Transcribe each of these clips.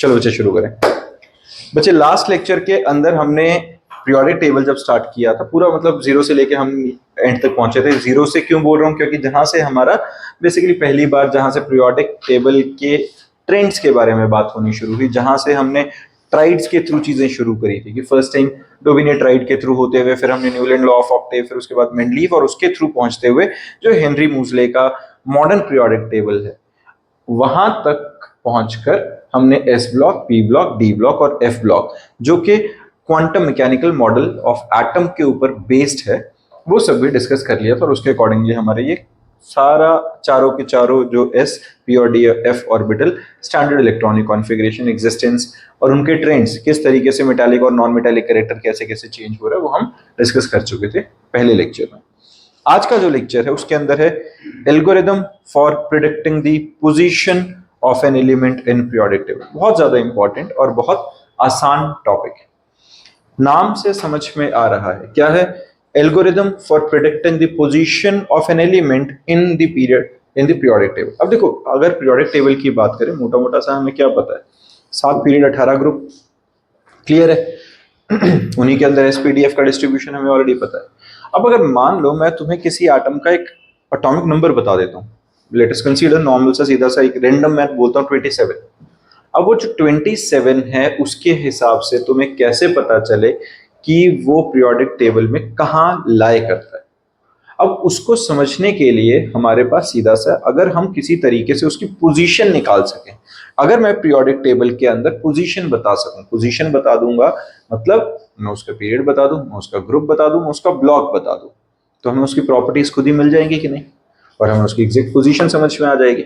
चलो बच्चे शुरू करें। बच्चे लास्ट लेक्चर के अंदर हमने पीरियोडिक टेबल जब स्टार्ट किया था, पूरा मतलब जीरो से लेके हम एंड तक पहुंचे थे। जीरो से क्यों बोल रहा हूँ, क्योंकि जहां से हमारा बेसिकली पहली बार जहां से पीरियोडिक टेबल के ट्रेंड्स के बारे में बात होनी शुरू हुई, जहां से हमने ट्राइड्स के थ्रू चीजें शुरू करी थी कि फर्स्ट टाइम डोबिने ट्राइड के थ्रू होते हुए, फिर हमने न्यूलैंड लॉ ऑफ ऑक्टेव, फिर उसके बाद मेंडलीव, और उसके थ्रू पहुंचते हुए जो हेनरी मूसले का मॉडर्न पीरियोडिक टेबल है, वहां तक पहुंचकर हमने S block, P block, D block और एफ ब्लॉक, जो कि quantum mechanical model of atom के ऊपर बेस्ड है, वो सब भी डिस्कस कर लिया था। और उसके अकॉर्डिंगली हमारे ये सारा चारों के चारों जो एस, पी और D, F orbital, standard electronic configuration, existence और उनके ट्रेंड्स, किस तरीके से मेटालिक और नॉन मेटालिक कैरेक्टर कैसे कैसे चेंज हो रहा है, वो हम डिस्कस कर चुके थे पहले लेक्चर में। आज का जो लेक्चर है उसके अंदर है algorithm for predicting the position of an element in periodic table. बहुत ज्यादा इंपॉर्टेंट और बहुत आसान टॉपिक है, नाम से समझ में आ रहा है क्या है। Algorithm for predicting the position of an element in the periodic table. अब देखो, अगर पीरियोडिक टेबल की बात करें, मोटा मोटा सा हमें क्या पता है, 7 पीरियड 18 ग्रुप, क्लियर है। उन्हीं के अंदर एसपीडीएफ का डिस्ट्रीब्यूशन हमें ऑलरेडी पता है। अब अगर मान लो मैं तुम्हें किसी एटम का एक एटॉमिक नंबर बता देता हूँ, लेट अस कंसीडर नॉर्मल सा सीधा सा एक रैंडम मैं बोलता हूँ 27। अब वो जो 27 है उसके हिसाब से तुम्हें कैसे पता चले कि वो पीरियोडिक टेबल में कहाँ लाई करता है। अब उसको समझने के लिए हमारे पास सीधा सा, अगर हम किसी तरीके से उसकी पोजीशन निकाल सकें, अगर मैं पीरियोडिक टेबल के अंदर पोजीशन बता सकूं, पोजीशन बता दूंगा मतलब मैं उसका पीरियड बता दूं, मैं उसका ग्रुप बता दूं, मैं उसका ब्लॉक बता दूं, तो हमें उसकी प्रॉपर्टीज खुद ही मिल जाएंगी कि नहीं, और हमें उसकी एग्जैक्ट पोजीशन समझ में आ जाएगी।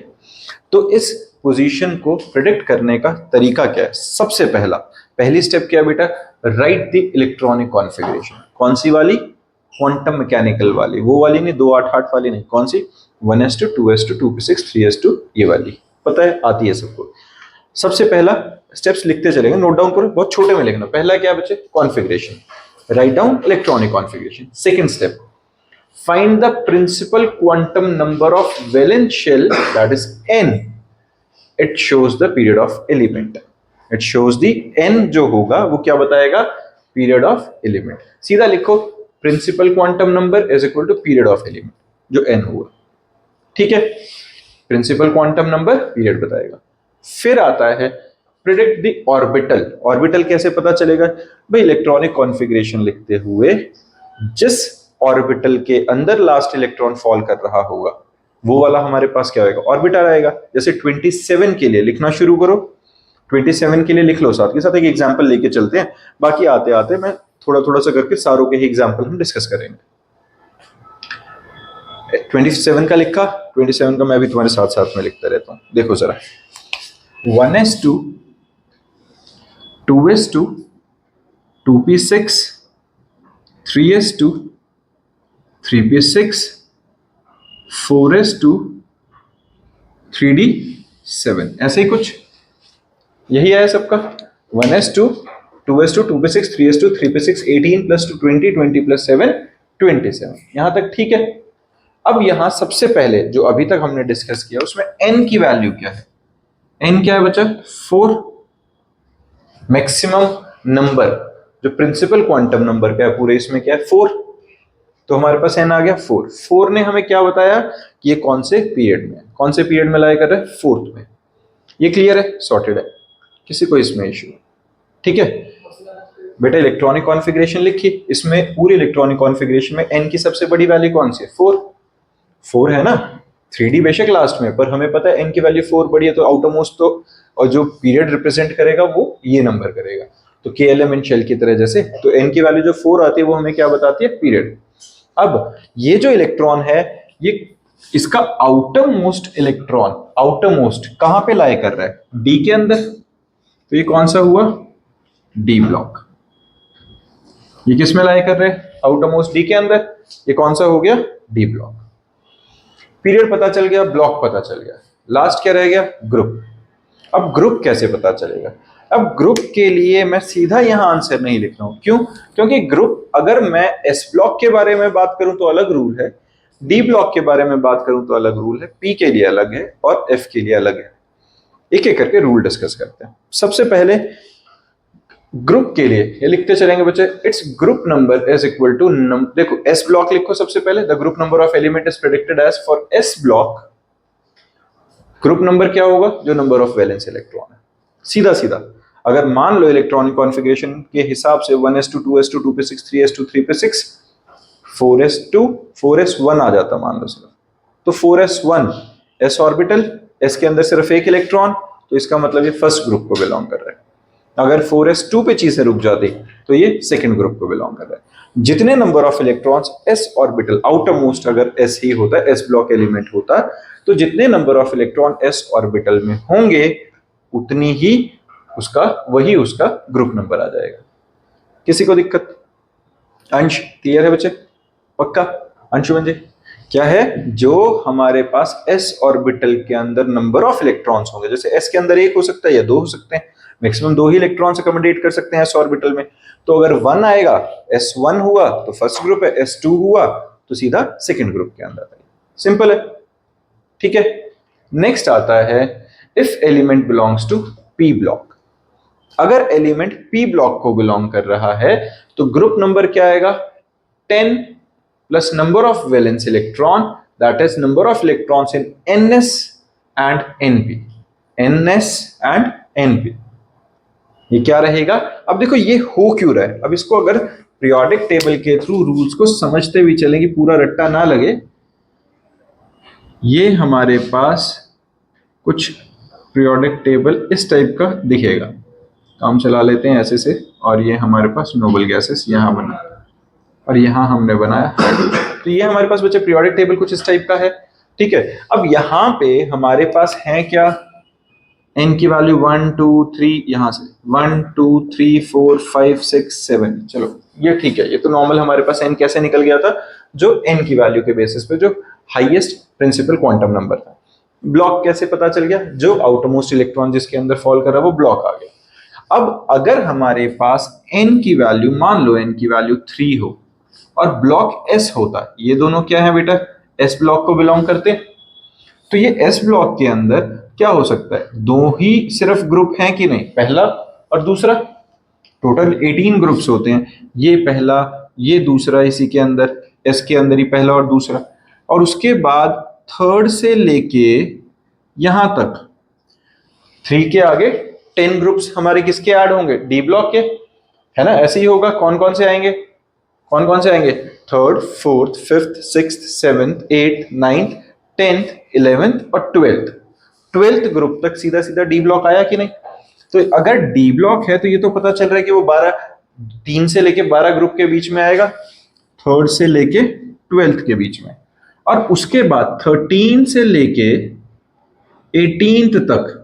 तो इस पोजीशन को प्रिडिक्ट करने का तरीका क्या है? सबसे पहली स्टेप क्या है बेटा? Right the electronic configuration. कौन सी वाली? क्वांटम मैकेनिकल वाली, वो वाली नहीं, 288 वाली नहीं। कौन सी? 1s2 2s2 2p6 3s2, ये वाली पता है, आती है सबको। सबसे पहला स्टेप्स लिखते चलेंगे, नोट डाउन करो, बहुत छोटे में लिखना। पहला क्या बच्चे? Configuration, write down electronic configuration. Second step, find the principal quantum number of valence shell, that is n. It shows the period of element. It shows the n जो होगा वो क्या बताएगा? Period of element. सीधा लिखो, principal quantum number is equal to period of element, जो n हुआ, ठीक है। principal quantum number period बताएगा। फिर आता है predict the orbital. orbital कैसे पता चलेगा भाई? इलेक्ट्रॉनिक कॉन्फ़िगरेशन लिखते हुए जिस ऑर्बिटल के अंदर लास्ट इलेक्ट्रॉन फॉल कर रहा होगा वो वाला हमारे पास क्या होगा? ऑर्बिटल आएगा। जैसे 27 के लिए लिखना शुरू करो, 27 के लिए लिख लो, साथ के साथ एक एग्जांपल लेके चलते हैं, बाकी आते आते मैं थोड़ा थोड़ा सा करके सारों के ही एग्जांपल हम डिस्कस करेंगे। 27 का लिखा, 27 का मैं भी तुम्हारे साथ साथ में लिखता रहता हूं। देखो जरा, 1s2 2s2 2p6 3s2 3p6 4s2 3d7, ऐसे ही कुछ यही है सबका। 1s2 2s2 2p6 3s2 3p6 18 + 2 20 20 + 7 27, यहां तक ठीक है। अब यहां सबसे पहले जो अभी तक हमने डिस्कस किया उसमें n की वैल्यू क्या है? n क्या है बच्चा? 4। मैक्सिमम नंबर जो प्रिंसिपल क्वांटम नंबर का है पूरे इसमें क्या है? 4। तो हमारे पास n आ गया 4। 4 ने हमें क्या बताया कि ये कौन से पीरियड में, कौन से पीरियड में लाई कर रहा है? 4th में। ये क्लियर है, सॉर्टेड है, किसी को इसमें इशू? ठीक है बेटा, इलेक्ट्रॉनिक कॉन्फ़िगरेशन लिखी, इसमें पूरी इलेक्ट्रॉनिक कॉन्फ़िगरेशन में n की सबसे बड़ी वैल्यू कौन सी है? 4 है ना। 3d बेशक लास्ट में, पर हमें पता है n की वैल्यू 4 बड़ी है, तो आउटरमोस्ट तो, और जो पीरियड रिप्रेजेंट करेगा वो ये नंबर करेगा, तो KLM इन शेल की तरह जैसे, तो n की वैल्यू जो 4 आती है वो हमें क्या बताती है? पीरियड। अब ये जो इलेक्ट्रॉन है, ये इसका outer most electron, outer most कहां पे लाई कर रहा है? डी के अंदर, तो ये कौन सा हुआ? D block. ये किस में लाई कर रहे हैं? आउटर मोस्ट डी के अंदर, ये कौन सा हो गया? D block. पीरियड पता चल गया, ब्लॉक पता चल गया, लास्ट क्या रह गया? ग्रुप। अब ग्रुप कैसे पता चलेगा? अब ग्रुप के लिए मैं सीधा यहां आंसर नहीं लिख रहा हूं, क्यों? क्योंकि ग्रुप, अगर मैं एस ब्लॉक के बारे में बात करूं तो अलग रूल है, डी ब्लॉक के बारे में बात करूं तो अलग रूल है, पी के लिए अलग है और एफ के लिए अलग है। एक एक करके रूल डिस्कस करते हैं। सबसे पहले ग्रुप के लिए ये लिखते चलेंगे बच्चे, it's group number is equal to, देखो एस ब्लॉक लिखो सबसे पहले, the group number of element is predicted as for S block. Group number क्या होगा? जो नंबर ऑफ वैलेंस इलेक्ट्रॉन है। सीधा सीधा अगर मान लो इलेक्ट्रॉनिक कॉन्फ़िगरेशन के हिसाब से 1s2 2s2 2p6 3s2 3p6 4s2 4s1 आ जाता मान लो सिर्फ, तो 4s1 s ऑर्बिटल, s के अंदर सिर्फ एक इलेक्ट्रॉन, तो इसका मतलब ये फर्स्ट ग्रुप को बिलोंग कर रहा है। अगर 4s2 पे चीजें रुक जाती तो ये सेकंड ग्रुप को बिलोंग कर रहा है। जितने number of electrons s orbital outer most अगर s ही होता है, s ब्लॉक एलिमेंट होता, तो जितने number of electron s orbital में होंगे उतनी ही वही उसका ग्रुप नंबर आ जाएगा। किसी को दिक्कत? अंश क्लियर है बच्चे? पक्का? अंशुमन जी क्या है? जो हमारे पास s ऑर्बिटल के अंदर नंबर ऑफ इलेक्ट्रॉन्स होंगे, जैसे s के अंदर एक हो सकता है या दो हो सकते हैं, मैक्सिमम दो ही इलेक्ट्रॉन से अकोमोडेट कर सकते हैं s ऑर्बिटल में, तो अगर 1 आएगा, s1 हुआ तो फर्स्ट ग्रुप है, s2 हुआ तो सीधा सेकंड ग्रुप के अंदर आएगा। सिंपल है, ठीक है। नेक्स्ट आता है if element belongs to p block. अगर एलिमेंट p ब्लॉक को बिलोंग कर रहा है तो ग्रुप नंबर क्या आएगा? 10 plus number of valence electron, that is number of electrons in ns and np। ns and np ये क्या रहेगा? अब देखो ये हो क्यों रहा है, अब इसको अगर पीरियोडिक टेबल के थ्रू रूल्स को समझते हुए चलेंगे, पूरा रट्टा ना लगे। ये हमारे पास कुछ पीरियोडिक टेबल इस टाइप का दिखेगा, काम चला लेते हैं ऐसे से, और ये हमारे पास नोबल गैसेस यहाँ बना और यहाँ हमने बनाया हाइड्रोजन। तो ये हमारे पास बच्चे पीरियोडिक टेबल कुछ इस टाइप का है, ठीक है। अब यहाँ पे हमारे पास है क्या? n की वैल्यू 1 2 3, यहां से 1 2 3 4 5 6 7, चलो ये ठीक है। ये तो नॉर्मल हमारे पास n कैसे निकल गया था? जो n की वैल्यू के बेसिस पे जो हाईएस्ट प्रिंसिपल क्वांटम नंबर था। ब्लॉक कैसे पता चल गया? जो आउटरमोस्ट इलेक्ट्रॉन जिसके अंदर फॉल कर रहा है वो ब्लॉक आ गया। अब अगर हमारे पास n की वैल्यू, मान लो n की वैल्यू 3 हो और ब्लॉक s होता, ये दोनों क्या है बेटा? s ब्लॉक को बिलोंग करते, तो ये s ब्लॉक के अंदर क्या हो सकता है? दो ही सिर्फ ग्रुप हैं कि नहीं, पहला और दूसरा। टोटल 18 ग्रुप्स होते हैं, ये पहला ये दूसरा, इसी के अंदर s के अंदर ही पहला और दूसरा, और उसके बाद थर्ड से लेके यहां तक 3 के आगे 10 ग्रुप्स हमारे किसके ऐड होंगे? डी ब्लॉक के, है ना? ऐसे ही होगा। कौन कौन से आएंगे? कौन कौन से आएंगे? Third, fourth, fifth, sixth, seventh, eighth, ninth, 10th, 11th और 12th ग्रुप तक सीधा सीधा डी ब्लॉक आया कि नहीं? तो अगर डी ब्लॉक है तो ये तो पता चल रहा है कि वो 3 से लेके 12 ग्रुप के बीच में आएगा, थर्ड से लेके 12th के बीच में, और उसके बाद 13 से लेके 18th तक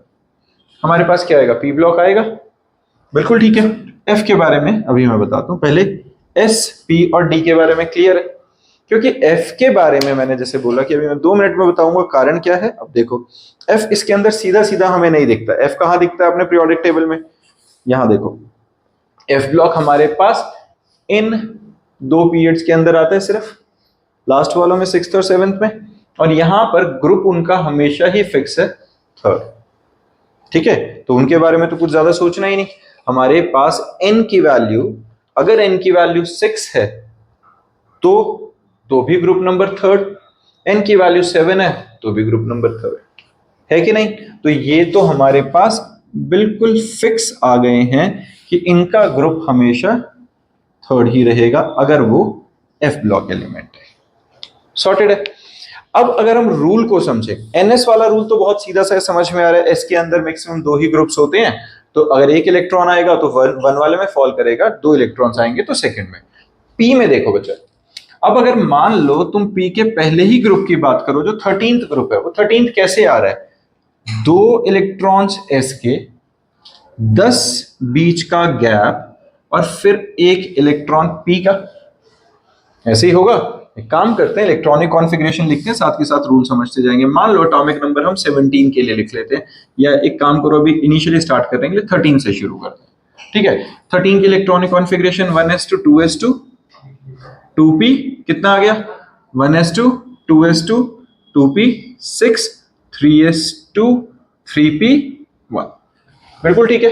हमारे पास क्या आएगा? पी ब्लॉक आएगा। बिल्कुल ठीक है। एफ के बारे में अभी मैं बताता हूं, पहले एस, पी और डी के बारे में क्लियर है, क्योंकि एफ के बारे में मैंने जैसे बोला कि अभी मैं 2 मिनट में बताऊंगा कारण क्या है। अब देखो एफ इसके अंदर सीधा सीधा हमें नहीं दिखता। एफ कहां दिखता है अपने पीरियोडिक टेबल में? यहां देखो, एफ ब्लॉक हमारे पास इन 2 पीरियड्स के अंदर आता है, सिर्फ लास्ट वालों में 6th और 7th में, और यहां पर ग्रुप उनका हमेशा ही फिक्स है, थर्ड, ठीक है। तो उनके बारे में तो कुछ ज्यादा सोचना ही नहीं। हमारे पास n की वैल्यू, अगर n की वैल्यू 6 है तो भी ग्रुप नंबर थर्ड, n की वैल्यू 7 है तो भी ग्रुप नंबर थर्ड, है कि नहीं? तो ये तो हमारे पास बिल्कुल फिक्स आ गए हैं कि इनका ग्रुप हमेशा थर्ड ही रहेगा अगर वो f ब्लॉक एलिमेंट है। सॉर्टेड है। अब अगर हम रूल को समझे, ns वाला रूल तो बहुत सीधा सा समझ में आ रहा है। s के अंदर मैक्सिमम 2 ही ग्रुप्स होते हैं, तो अगर एक इलेक्ट्रॉन आएगा तो 1 वाले में फॉल करेगा, 2 इलेक्ट्रॉन्स आएंगे तो सेकंड में। p में देखो बच्चा, अब अगर मान लो तुम p के पहले ही ग्रुप की बात करो, जो 13th ग्रुप है, वो 13th कैसे आ रहा है? 2 इलेक्ट्रॉन्स s के, 10 बीच का गैप, और फिर एक इलेक्ट्रॉन p का, ऐसे ही होगा। एक काम करते हैं, इलेक्ट्रॉनिक कॉन्फ़िगरेशन लिखते हैं, साथ के साथ रूल समझते जाएंगे। मान लो एटॉमिक नंबर हम 17 के लिए लिख लेते हैं, या एक काम करो, अभी इनिशियली स्टार्ट कर रहे हैं 13 से शुरू करते हैं, ठीक है। 13 की electronic configuration 1s2 2s2 2p, कितना आ गया? 1s2 2s2 2p 6 3s2 3p बिल्कुल ठीक है।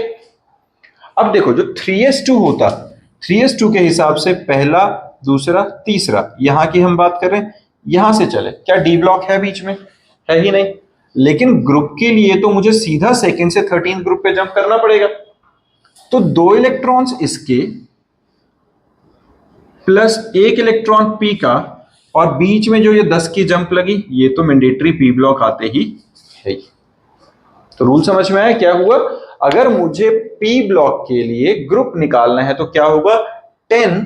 अब देखो जो 3s2 होता, 3s2 के हिसाब से पहला, दूसरा, तीसरा, यहां की हम बात कर रहे हैं, यहां से चले, क्या डी ब्लॉक है बीच में? है ही नहीं। लेकिन ग्रुप के लिए तो मुझे सीधा सेकंड से 13 ग्रुप पे जंप करना पड़ेगा। तो 2 इलेक्ट्रॉन्स इसके प्लस 1 इलेक्ट्रॉन पी का, और बीच में जो ये 10 की जंप लगी, ये तो मैंडेटरी पी ब्लॉक आते ही है। तो रूल समझ में आया क्या हुआ? अगर मुझे पी ब्लॉक के लिए ग्रुप निकालना है तो क्या होगा? 10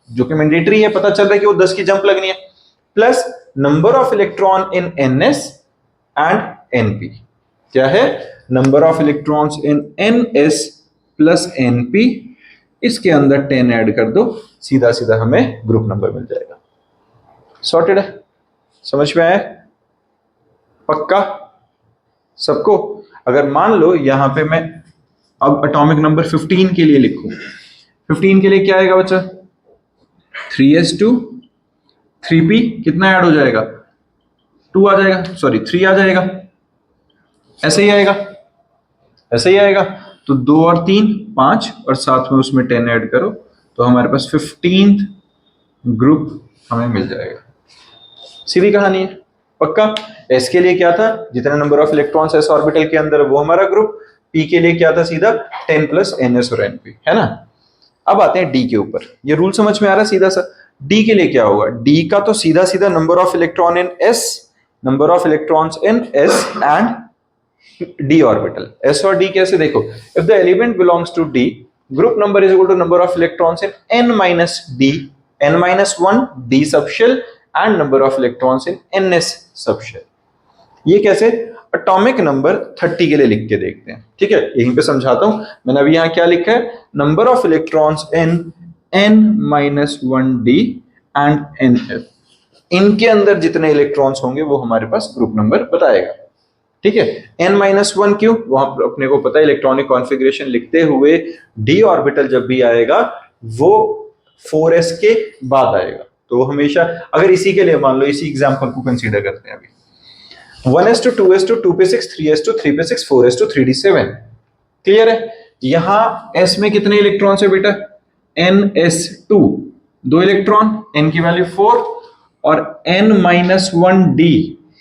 जो कि मैंडेटरी है, पता चल रहा है कि वो 10 की जंप लगनी है, plus number of electron in NS and NP. क्या है? Number of electrons in NS plus NP, इसके अंदर 10 ऐड कर दो, सीधा सीधा हमें ग्रुप नंबर मिल जाएगा। सॉर्टेड है? समझ में आया? पक्का सबको? अगर मान लो यहां पे मैं अब एटॉमिक नंबर 15 के लिए लिखूं, 15 के लिए क्या आएगा बच्चा? 3s2 3p, कितना ऐड हो जाएगा? 2 आ जाएगा, सॉरी 3 आ जाएगा, ऐसे ही आएगा, ऐसे ही आएगा। तो 2 और 3 5, और साथ में उसमें 10 ऐड करो, तो हमारे पास 15th ग्रुप हमें मिल जाएगा। सीधी कहानी है। पक्का? एस के लिए क्या था? जितना number of electrons S orbital के अंदर वो हमारा ग्रुप। पी के लिए क्या था? सीधा 10 प्लस एनएस और एनपी, है ना। अब आते हैं डी के ऊपर। ये रूल समझ में आ रहा है सीधा सा? डी के लिए क्या होगा? डी का तो सीधा सीधा number of electron in S, number of electrons in S and D orbital. S और डी कैसे? देखो, if the element belongs to D, group number is equal to number of electrons in N minus D, N minus 1 D subshell and number of electrons in NS subshell. ये कैसे? Atomic number 30 के लिए लिख के देखते हैं। ठीक है, यहीं पे समझाता हूं। मैंने अभी यहां क्या लिखा है? Number of electrons in N minus 1 D and N F, इनके अंदर जितने इलेक्ट्रॉन्स होंगे वो हमारे पास ग्रुप नंबर बताएगा। ठीक है, n माइनस 1 क्यों? वहां अपने को पता है इलेक्ट्रॉनिक कॉन्फ़िगरेशन लिखते हुए डी ऑर्बिटल जब भी आएगा वो 4s के बाद आएगा। तो हमेशा, अगर इसी के लिए मान लो, इसी एग्जांपल को कंसीडर करते हैं अभी, 1s2 2s2 2p6 3s2 3p6 4s2 3d7। Clear है? यहां s में कितने इलेक्ट्रॉन है बेटा? ns2, 2 इलेक्ट्रॉन, n की वैल्यू 4, और n माइनस 1 d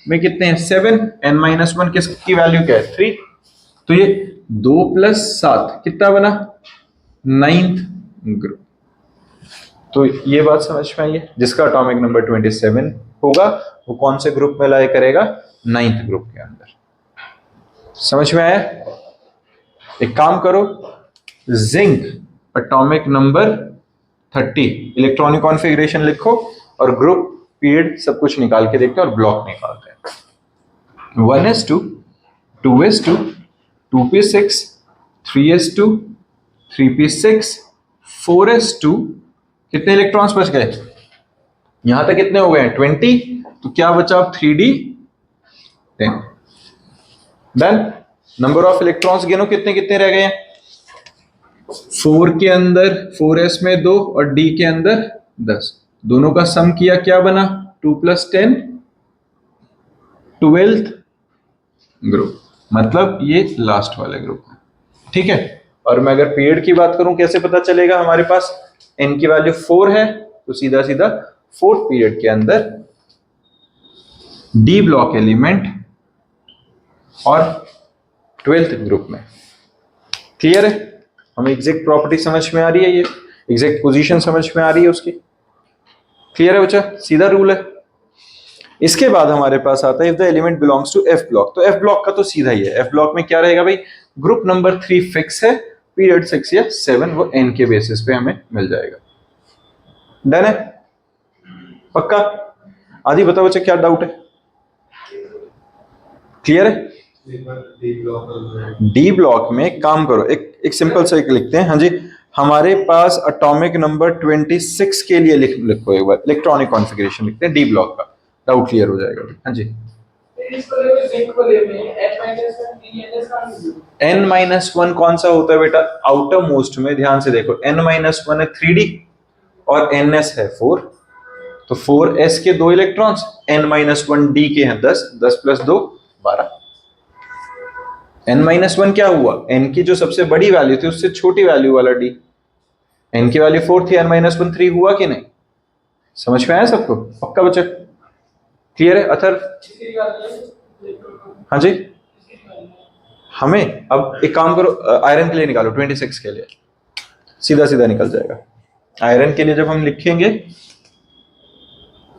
में कितने हैं? 7, n माइनस 1 किसकी वैल्यू क्या है? 3। तो ये 2 प्लस 7 कितना बना? 9th group. तो ये बात समझ में आई है? जिसका एटॉमिक नंबर 27 होगा वो कौन से ग्रुप में लाया करेगा? 9th ग्रुप के अंदर। समझ में आया? एक काम करो, zinc atomic number 30 electronic configuration लिखो और ग्रुप पीरियड सब कुछ निकाल के देखते हैं और ब्लॉक निकालते हैं। 1s2 2s2 2p6 3s2 3p6 4s2, कितने इलेक्ट्रॉन्स बच गए? यहां तक कितने हो गए? 20। तो क्या बचा अब? 3d 10। Done. Number of electrons गिनो, कितने कितने रह गए? 4 के अंदर 4s में 2 और d के अंदर 10, दोनों का सम किया, क्या बना? 2 प्लस 10 12th ग्रुप, मतलब ये लास्ट वाले ग्रुप है। ठीक है, और मैं अगर पीरियड की बात करूं, कैसे पता चलेगा? हमारे पास n की वैल्यू 4 है, तो सीधा सीधा 4th पीरियड के अंदर डी ब्लॉक एलिमेंट और 12th ग्रुप में। क्लियर है? हमें एग्जैक्ट प्रॉपर्टी समझ में आ रही है, ये एग्जैक्ट पोजीशन समझ में आ रही है उसकी। क्लियर है बच्चा? सीधा रूल है। इसके बाद हमारे पास आता है if the element belongs to F block. तो एफ ब्लॉक का तो सीधा ही है। एफ ब्लॉक में क्या रहेगा भाई? ग्रुप नंबर 3 फिक्स है, पीरियड 6 या 7 वो n के बेसिस पे हमें मिल जाएगा। डन है? पक्का? आदि बताओ बच्चा, क्या डाउट है? क्लियर है? डी ब्लॉक में काम करो, एक सिंपल सा एक लिखते हैं। हाँ जी, हमारे पास एटॉमिक नंबर 26 के लिए लिखो एक बार, इलेक्ट्रॉनिक कॉन्फ़िगरेशन लिखते हैं डी ब्लॉक का, डाउट क्लियर हो जाएगा। हाँ जी, n-1 कौन सा होता है बेटा? आउटर मोस्ट में, ध्यान से देखो, n-1 है 3d और ns है 4, तो 4s के 2 इलेक्ट्रॉन्स, n-1d के हैं 10, 10 प्लस 2 12। n-1 क्या हुआ, n की जो सबसे बड़ी वैल्यू थी उससे छोटी वैल्यू वाला d, n की वैल्यू 4 थी, n-1 3 हुआ कि नहीं? समझ में आया सबको? पक्का बच्चा? क्लियर है अथर? हाँ जी। हमें अब एक काम करो, आयरन के लिए निकालो, 26 के लिए सीधा सीधा निकल जाएगा। आयरन के लिए जब हम लिखेंगे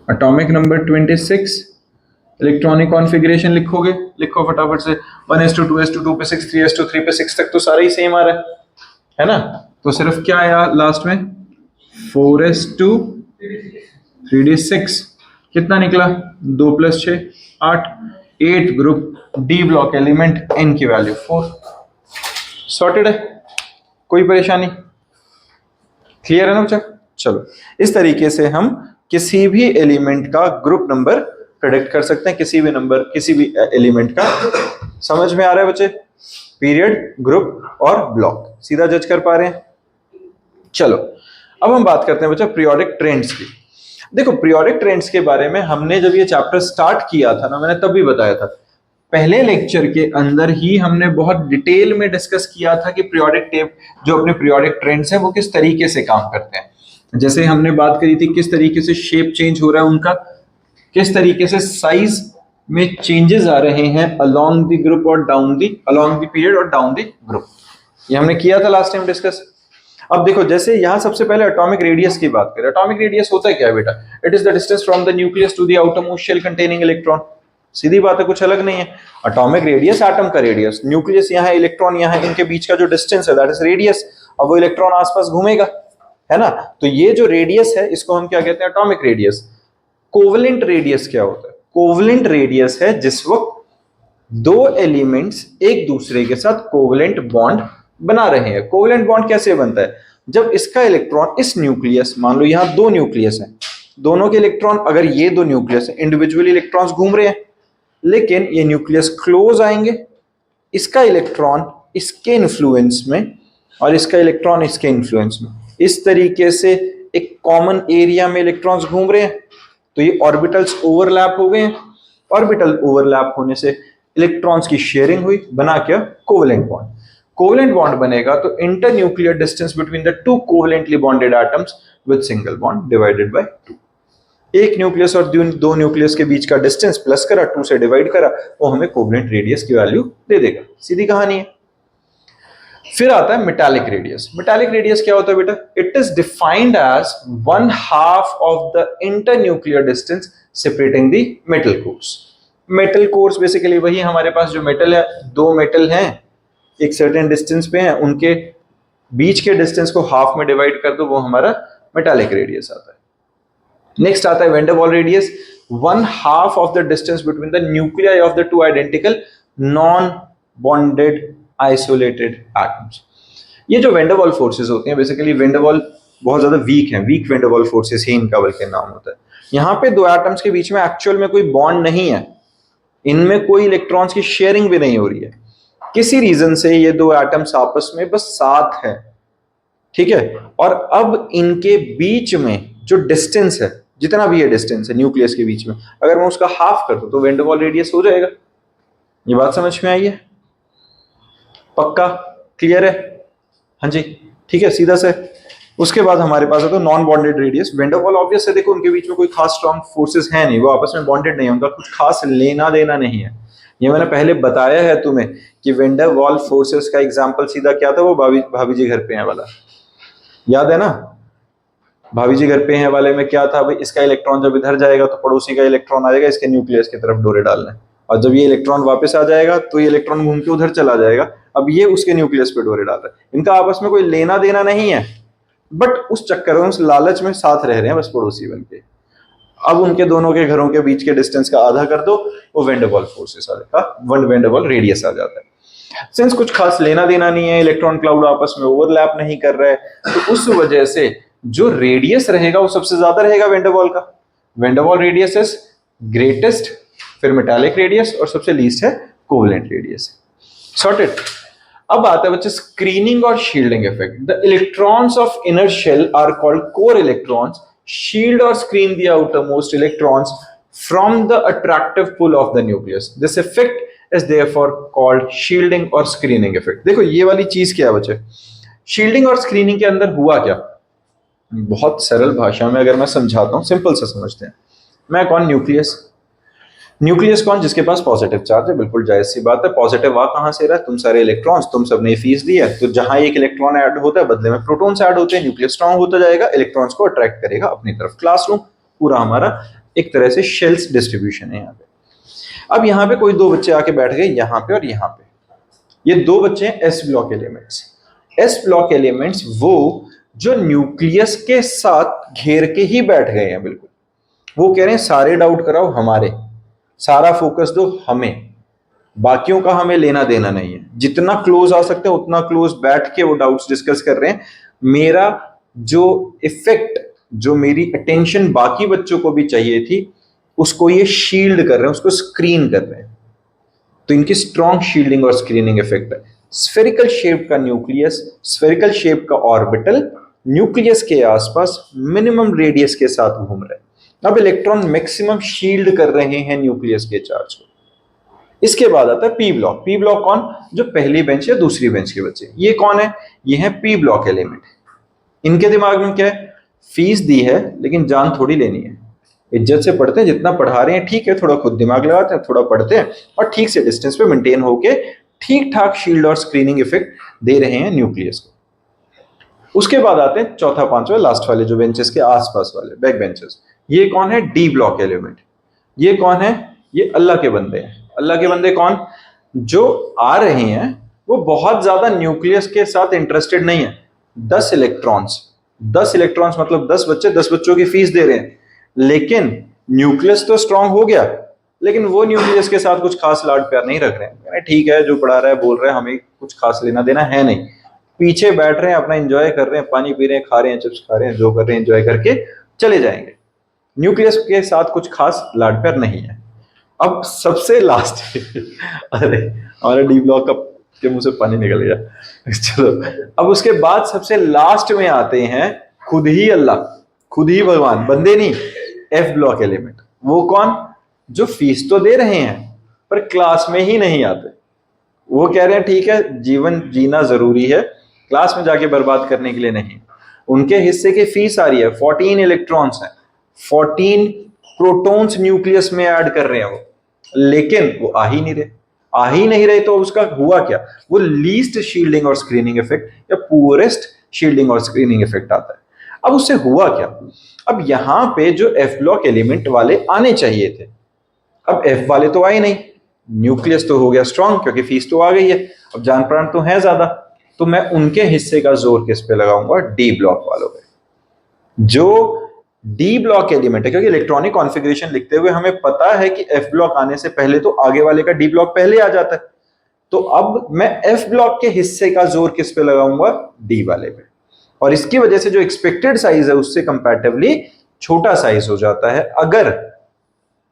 एटॉमिक नंबर 26, इलेक्ट्रॉनिक कॉन्फ़िगरेशन लिखोगे, लिखो फटाफट से, 1s2 2s2 2 पे 6 3s2 3 पे 6 तक तो सारा ही सेम आ रहा है ना? तो सिर्फ क्या आया लास्ट में, 4s2 3d6, कितना निकला, 2 + 6 8, 8 group D block element, n की वैल्यू 4। सॉर्टेड है, कोई परेशानी? क्लियर है ना बच्चा? चलो, इस तरीके से हम किसी भी एलिमेंट का ग्रुप नंबर प्रेडिक्ट कर सकते हैं, किसी भी नंबर, किसी भी एलिमेंट का। समझ में आ रहा है बच्चे? पीरियड, ग्रुप और ब्लॉक सीधा जज कर पा रहे हैं? चलो, अब हम बात करते हैं बच्चा पीरियोडिक ट्रेंड्स की। देखो, पीरियोडिक ट्रेंड्स के बारे में हमने जब ये चैप्टर स्टार्ट किया था ना, मैंने तब भी बताया था, पहले लेक्चर के अंदर ही हमने बहुत डिटेल में डिस्कस किया था कि पीरियोडिक टेप जो अपने पीरियोडिक ट्रेंड्स हैं वो किस तरीके से काम करते हैं। जैसे हमने बात करी थी किस तरीके से शेप चेंज हो रहा है उनका, किस तरीके से साइज में चेंजेस आ रहे हैं अलोंग द ग्रुप और down the, along the period और डाउन द ग्रुप, ये हमने किया था लास्ट टाइम डिस्कस। अब देखो, जैसे यहां सबसे पहले एटॉमिक रेडियस की बात करें। एटॉमिक रेडियस होता है क्या बेटा? It is the distance from the nucleus to the outermost shell containing electron. सीधी बात है, कुछ अलग नहीं है। एटॉमिक रेडियस एटम का रेडियस, न्यूक्लियस यहाँ है, इलेक्ट्रॉन यहाँ है, इनके बीच का जो डिस्टेंस है दैट इज रेडियस। अब वो इलेक्ट्रॉन आसपास घूमेगा, है ना? तो ये जो रेडियस है इसको हम क्या कहते हैं? Atomic radius. कोवलेंट रेडियस क्या होता है? कोवलेंट रेडियस है जिस वक्त दो एलिमेंट्स एक दूसरे के साथ कोवलेंट बॉन्ड बना रहे हैं। कोवलेंट बॉन्ड कैसे बनता है? जब इसका इलेक्ट्रॉन इस न्यूक्लियस, मान लो यहां दो न्यूक्लियस हैं, दोनों के इलेक्ट्रॉन, अगर ये दो न्यूक्लियस है, इंडिविजुअली इलेक्ट्रॉन्स घूम रहे हैं, लेकिन ये न्यूक्लियस क्लोज आएंगे, इसका इलेक्ट्रॉन इसके इन्फ्लुएंस में और इसका इलेक्ट्रॉन इसके इन्फ्लुएंस में, इस तरीके से एक कॉमन एरिया में इलेक्ट्रॉन्स घूम रहे हैं, तो ये ऑर्बिटल्स ओवरलैप हो गए हैं। ऑर्बिटल ओवरलैप होने से इलेक्ट्रॉन्स की शेयरिंग हुई, बना क्या? Covalent bond. कोवेलेंट बॉन्ड बनेगा तो inter nuclear distance between the to covalently bonded atoms with single bond divided by 2। एक न्यूक्लियस और दो न्यूक्लियस के बीच का डिस्टेंस प्लस करा, 2 से डिवाइड करा, वो हमें कोवेलेंट रेडियस की वैल्यू दे देगा। सीधी कहानी है। फिर आता है मेटालिक रेडियस। मेटालिक रेडियस क्या होता है बेटा? It is defined as 1/2 of the internuclear distance separating the metal cores. Metal cores basically वही हमारे पास जो मेटल है, दो मेटल हैं एक सर्टेन डिस्टेंस पे हैं, उनके बीच के डिस्टेंस को हाफ में डिवाइड कर दो, वो हमारा मेटालिक रेडियस आता है। नेक्स्ट आता है वैन डर वाल radius, 1/2 of the distance between the nuclei of the two identical non bonded isolated atoms. ये जो वैन डर वाल फोर्सेस होते हैं, बेसिकली वैन डर वाल बहुत ज्यादा वीक है, वीक वैन डर वाल फोर्सेस ही इनका बल्कि नाम होता है। यहाँ पे दो एटम्स के बीच में एक्चुअल में कोई बॉन्ड नहीं है, इनमें कोई इलेक्ट्रॉन्स की शेयरिंग भी नहीं हो रही है, किसी रीजन से ये दो एटम्स आपस में बस साथ है, ठीक है? और अब इनके बीच में जो डिस्टेंस है, जितना भी ये डिस्टेंस है न्यूक्लियस के बीच में, अगर मैं उसका हाफ कर दूं तो वैन डर वाल रेडियस हो जाएगा। ये बात समझ में आई है? पक्का? क्लियर है? हाँ जी, ठीक है, सीधा से। उसके बाद हमारे पास है तो non bonded radius. Van der वाल ऑब्वियस है, देखो उनके बीच में कोई खास स्ट्रॉन्ग फोर्सेस है नहीं, वो आपस में बॉन्डेड नहीं है, उनका कुछ खास लेना देना नहीं है। ये मैंने पहले बताया है तुम्हें कि वैन डर वाल फोर्सेस का एग्जांपल सीधा क्या था, वो भाभी जी घर पे हैं वाला, याद है ना? भाभी जी घर पे हैं वाले में क्या था भाई, इसका इलेक्ट्रॉन जब इधर जाएगा तो पड़ोसी का इलेक्ट्रॉन आएगा इसके न्यूक्लियस की तरफ डोरे डालने, और जब ये इलेक्ट्रॉन वापस आ जाएगा तो ये इलेक्ट्रॉन घूम के उधर चला जाएगा, अब ये उसके न्यूक्लियस पे डोरे डाल रहा है। इनका आपस में कोई लेना देना नहीं है, बट उस चक्कर में, उस लालच में साथ रह रहे हैं बस पड़ोसी बन के। अब उनके दोनों के घरों के बीच के डिस्टेंस का आधा कर दो, वो वैन डर वाल फोर्सेस आ जाएगा, वैन डर वाल रेडियस आ जाता है। सिंस कुछ खास लेना देना नहीं है, इलेक्ट्रॉन क्लाउड आपस में ओवरलैप नहीं कर रहा है, तो उस वजह से जो रेडियस रहेगा वो सबसे ज्यादा रहेगा वैन डर वाल का। वैन डर वाल रेडियस इज ग्रेटेस्ट, फिर मेटालिक रेडियस, और सबसे लीस्ट है कोवेलेंट रेडियस। सॉर्टेड। अब आता है बच्चे स्क्रीनिंग और shielding effect. The electrons of inner shell are called core electrons, shield or screen the outermost electrons from the attractive pull of the nucleus. This effect is therefore called shielding और screening effect. देखो ये वाली चीज क्या है बच्चे, shielding और screening के अंदर हुआ क्या, बहुत सरल भाषा में अगर मैं समझाता हूं, सिंपल से समझते हैं। मैं कौन, न्यूक्लियस। न्यूक्लियस कौन, जिसके पास पॉजिटिव चार्ज है, बिल्कुल जायज सी बात है। पॉजिटिव आ कहां से रहा है, तुम सारे इलेक्ट्रॉन्स, तुम सबने फीस दी है, तो जहां एक इलेक्ट्रॉन ऐड होता है बदले में प्रोटॉन्स ऐड होते हैं, न्यूक्लियस स्ट्रांग होता जाएगा, इलेक्ट्रॉन्स को अट्रैक्ट करेगा अपनी तरफ। क्लासरूम पूरा हमारा एक तरह से शेल्स डिस्ट्रीब्यूशन है यहाँ पे। अब यहाँ पे कोई दो बच्चे आके बैठ गए यहाँ पे और यहाँ पे। ये दो बच्चे हैं S block elements. S block elements वो जो न्यूक्लियस के साथ घेर के ही बैठ गए हैं बिल्कुल। वो कह रहे हैं सारे डाउट कराओ हमारे, सारा फोकस दो हमें, बाकियों का हमें लेना देना नहीं है। जितना क्लोज आ सकते हैं उतना क्लोज बैठ के वो डाउट्स डिस्कस कर रहे हैं। मेरा जो इफेक्ट, जो मेरी अटेंशन बाकी बच्चों को भी चाहिए थी, उसको ये शील्ड कर रहे हैं, उसको स्क्रीन कर रहे हैं। तो इनकी स्ट्रॉन्ग शील्डिंग और स्क्रीनिंग इफेक्ट है। स्फेरिकल शेप का न्यूक्लियस, स्फेरिकल शेप का ऑर्बिटल न्यूक्लियस के आसपास मिनिमम रेडियस के साथ घूम रहे हैं। अब इलेक्ट्रॉन मैक्सिमम शील्ड कर रहे हैं न्यूक्लियस के चार्ज को। इसके बाद आता है पी ब्लॉक। पी ब्लॉक कौन, जो पहली बेंच या दूसरी बेंच के बच्चे। ये कौन है, ये है पी ब्लॉक एलिमेंट। इनके दिमाग में क्या है, फीस दी है लेकिन जान थोड़ी लेनी है। इज्जत से पढ़ते हैं, जितना पढ़ा रहे हैं ठीक है, थोड़ा खुद दिमाग लगाते हैं, थोड़ा पढ़ते हैं और ठीक से डिस्टेंस पे मेंटेन होके ठीक ठाक शील्ड और स्क्रीनिंग इफेक्ट दे रहे हैं न्यूक्लियस को। उसके बाद आते हैं चौथा पांचवा लास्ट वाले जो बेंचेस के आसपास वाले बैक बेंचेस। ये कौन है, डी ब्लॉक एलिमेंट। ये कौन है, ये अल्लाह के बंदे हैं। अल्लाह के बंदे कौन, जो आ रहे हैं वो बहुत ज्यादा न्यूक्लियस के साथ इंटरेस्टेड नहीं है। 10 इलेक्ट्रॉन्स, 10 इलेक्ट्रॉन्स मतलब 10 बच्चे, 10 बच्चों की फीस दे रहे हैं, लेकिन न्यूक्लियस तो स्ट्रांग हो गया, लेकिन वो न्यूक्लियस के साथ कुछ खास लाड प्यार नहीं रख रहे हैं। ठीक है, जो पढ़ा रहा है बोल रहे हैं, हमें कुछ खास लेना देना है नहीं। पीछे बैठ रहे हैं, अपना एंजॉय कर रहे हैं, पानी पी रहे हैं, खा रहे हैं, चिप्स खा रहे हैं, जो कर रहे हैं एंजॉय करके चले जाएंगे। न्यूक्लियस के साथ कुछ खास लाड प्यार नहीं है। अब सबसे लास्ट अरे हमारे डी ब्लॉक का के मुंह से पानी निकल गया। चलो, अब उसके बाद सबसे लास्ट में आते हैं खुद ही अल्लाह, खुद ही भगवान, बंदे नहीं, एफ ब्लॉक एलिमेंट। वो कौन, जो फीस तो दे रहे हैं पर क्लास में ही नहीं आते। वो कह रहे हैं ठीक है, जीवन जीना जरूरी है, क्लास में जाके बर्बाद करने के लिए नहीं। उनके हिस्से की फीस आ रही है, 14 इलेक्ट्रॉन्स हैं, 14 प्रोटॉन्स न्यूक्लियस में ऐड कर रहे हैं वो, लेकिन वो आ ही नहीं रहे। आ ही नहीं रहे तो उसका हुआ क्या, वो लीस्ट शील्डिंग और स्क्रीनिंग इफेक्ट या पुअरेस्ट शील्डिंग और स्क्रीनिंग इफेक्ट आता है। अब उससे हुआ क्या, अब यहां पे जो एफ ब्लॉक एलिमेंट वाले आने चाहिए थे, अब एफ वाले तो आए नहीं, न्यूक्लियस तो हो गया स्ट्रांग क्योंकि फीस तो आ गई है, अब जान प्राण तो है ज्यादा, तो मैं उनके हिस्से का जोर किस पे लगाऊंगा, डी ब्लॉक वालों पे। जो डी ब्लॉक एलिमेंट है, क्योंकि इलेक्ट्रॉनिक कॉन्फ़िगरेशन लिखते हुए हमें पता है कि एफ ब्लॉक आने से पहले तो आगे वाले का डी ब्लॉक पहले आ जाता है, तो अब मैं एफ ब्लॉक के हिस्से का जोर किस पे लगाऊंगा, डी वाले पे। और इसकी वजह से जो एक्सपेक्टेड साइज है उससे कंपैरेटिवली छोटा साइज हो जाता है अगर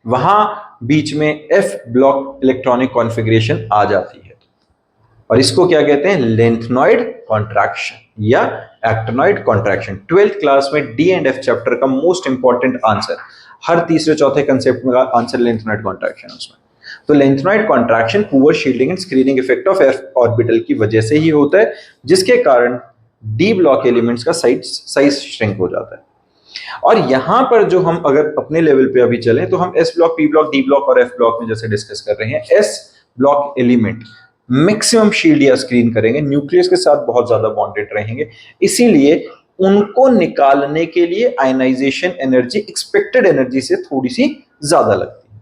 वहां बीच में एफ ब्लॉक इलेक्ट्रॉनिक कॉन्फ़िगरेशन आ जाती है। और इसको क्या कहते हैं, लेंथनॉइड कॉन्ट्रैक्शन या एक्टिनॉइड कॉन्ट्रैक्शन। 12th क्लास में डी एंड एफ चैप्टर का मोस्ट इंपॉर्टेंट आंसर, हर तीसरे चौथे कंसेप्ट में आंसर लेंथनॉइड कॉन्ट्रैक्शन उसमें। तो lanthanoid contraction poor shielding and screening effect of F orbital की वजह से ही होता है, जिसके कारण डी ब्लॉक एलिमेंट्स का साइज श्रिंक हो जाता है। और यहां पर जो हम अगर अपने लेवल पे अभी चलें तो हम S block, P block, D block और एफ ब्लॉक में जैसे डिस्कस कर रहे हैं, S block element maximum shield या स्क्रीन करेंगे, न्यूक्लियस के साथ बहुत ज्यादा बॉन्डेड रहेंगे, इसीलिए उनको निकालने के लिए आयनाइजेशन एनर्जी एक्सपेक्टेड एनर्जी से थोड़ी सी ज्यादा लगती है।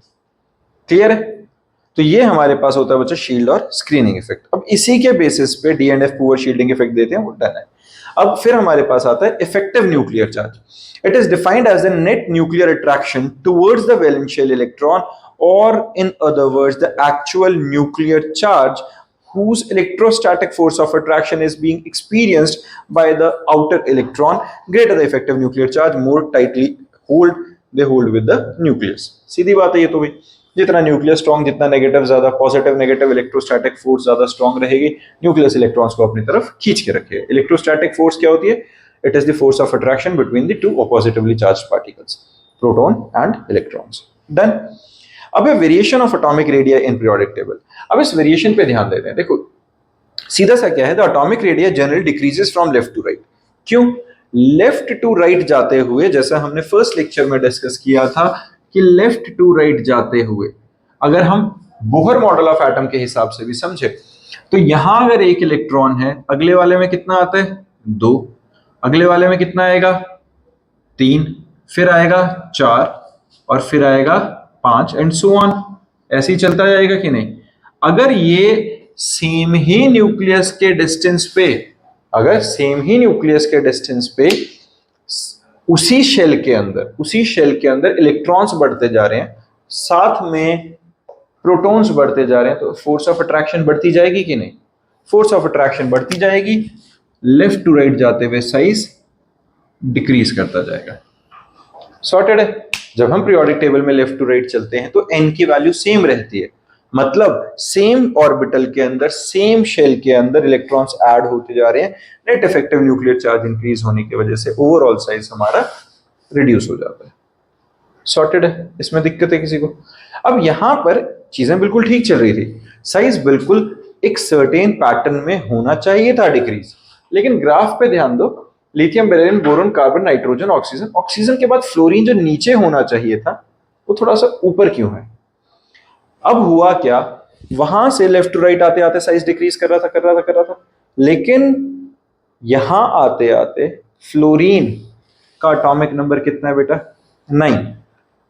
क्लियर है? तो ये हमारे पास होता है बच्चा शील्ड और स्क्रीनिंग इफेक्ट। अब इसी के बेसिस पे D and F poor shielding effect देते हैं, वो डन है। अब फिर हमारे पास आता है effective nuclear charge. It is defined as the net nuclear attraction towards the valence shell electron, or in other words the actual nuclear charge whose electrostatic force of attraction is being experienced by the outer electron. Greater the effective nuclear charge, more tightly they hold with the nucleus. सीधी बात है ये तो भाई, जितना nucleus strong, जितना negative ज्यादा, positive negative electrostatic force ज्यादा strong रहेगी, न्यूक्लियस इलेक्ट्रॉन्स को अपनी तरफ खींच के रखेगा। इलेक्ट्रोस्टैटिक फोर्स क्या होती है, it is the force of attraction between the two oppositely charged particles, proton and electrons. Done. अब है variation of atomic radii in periodic table. अब इस वेरिएशन पे ध्यान देते हैं। देखो सीधा सा क्या है, the atomic radii generally decreases from left to right. क्यों? लेफ्ट टू राइट जाते हुए, जैसा हमने फर्स्ट लेक्चर में डिस्कस किया था कि लेफ्ट टू राइट जाते हुए अगर हम बोहर मॉडल ऑफ एटम के हिसाब से भी समझे तो यहां अगर एक इलेक्ट्रॉन है, अगले वाले में कितना आता है? 2, अगले वाले में कितना आएगा? 3, फिर आएगा 4 और फिर आएगा 5 एंड सो ऑन। ऐसे ही चलता जाएगा कि नहीं? अगर ये सेम ही न्यूक्लियस के डिस्टेंस पे, अगर सेम ही न्यूक्लियस के डिस्टेंस पे उसी शेल के अंदर इलेक्ट्रॉन्स बढ़ते जा रहे हैं, साथ में प्रोटॉन्स बढ़ते जा रहे हैं, तो फोर्स ऑफ अट्रैक्शन बढ़ती जाएगी कि नहीं? फोर्स ऑफ अट्रैक्शन बढ़ती जाएगी, लेफ्ट टू राइट जाते हुए साइज डिक्रीज करता जाएगा। सॉर्टेड है। जब हम पीरियोडिक टेबल में लेफ्ट टू राइट चलते हैं तो n की वैल्यू सेम रहती है, मतलब सेम ऑर्बिटल के अंदर, सेम शेल के अंदर इलेक्ट्रॉन्स ऐड होते जा रहे हैं। Net effective nuclear charge increase होने की वजह से ओवरऑल साइज हमारा रिड्यूस हो जाता है। सॉर्टेड है। इसमें दिक्कत है किसी को? अब यहां पर चीजें बिल्कुल ठीक चल रही थी, साइज बिल्कुल एक सर्टेन पैटर्न में होना चाहिए था डिक्रीज, लेकिन ग्राफ पे ध्यान दो, lithium, beryllium, boron, carbon, nitrogen, oxygen, oxygen के बाद फ्लोरीन जो नीचे होना चाहिए था वो थोड़ा सा ऊपर क्यों है? अब हुआ क्या, वहां से लेफ्ट टू राइट आते आते साइज डिक्रीज कर रहा था, लेकिन यहां आते आते फ्लोरीन का एटॉमिक नंबर कितना है बेटा? 9।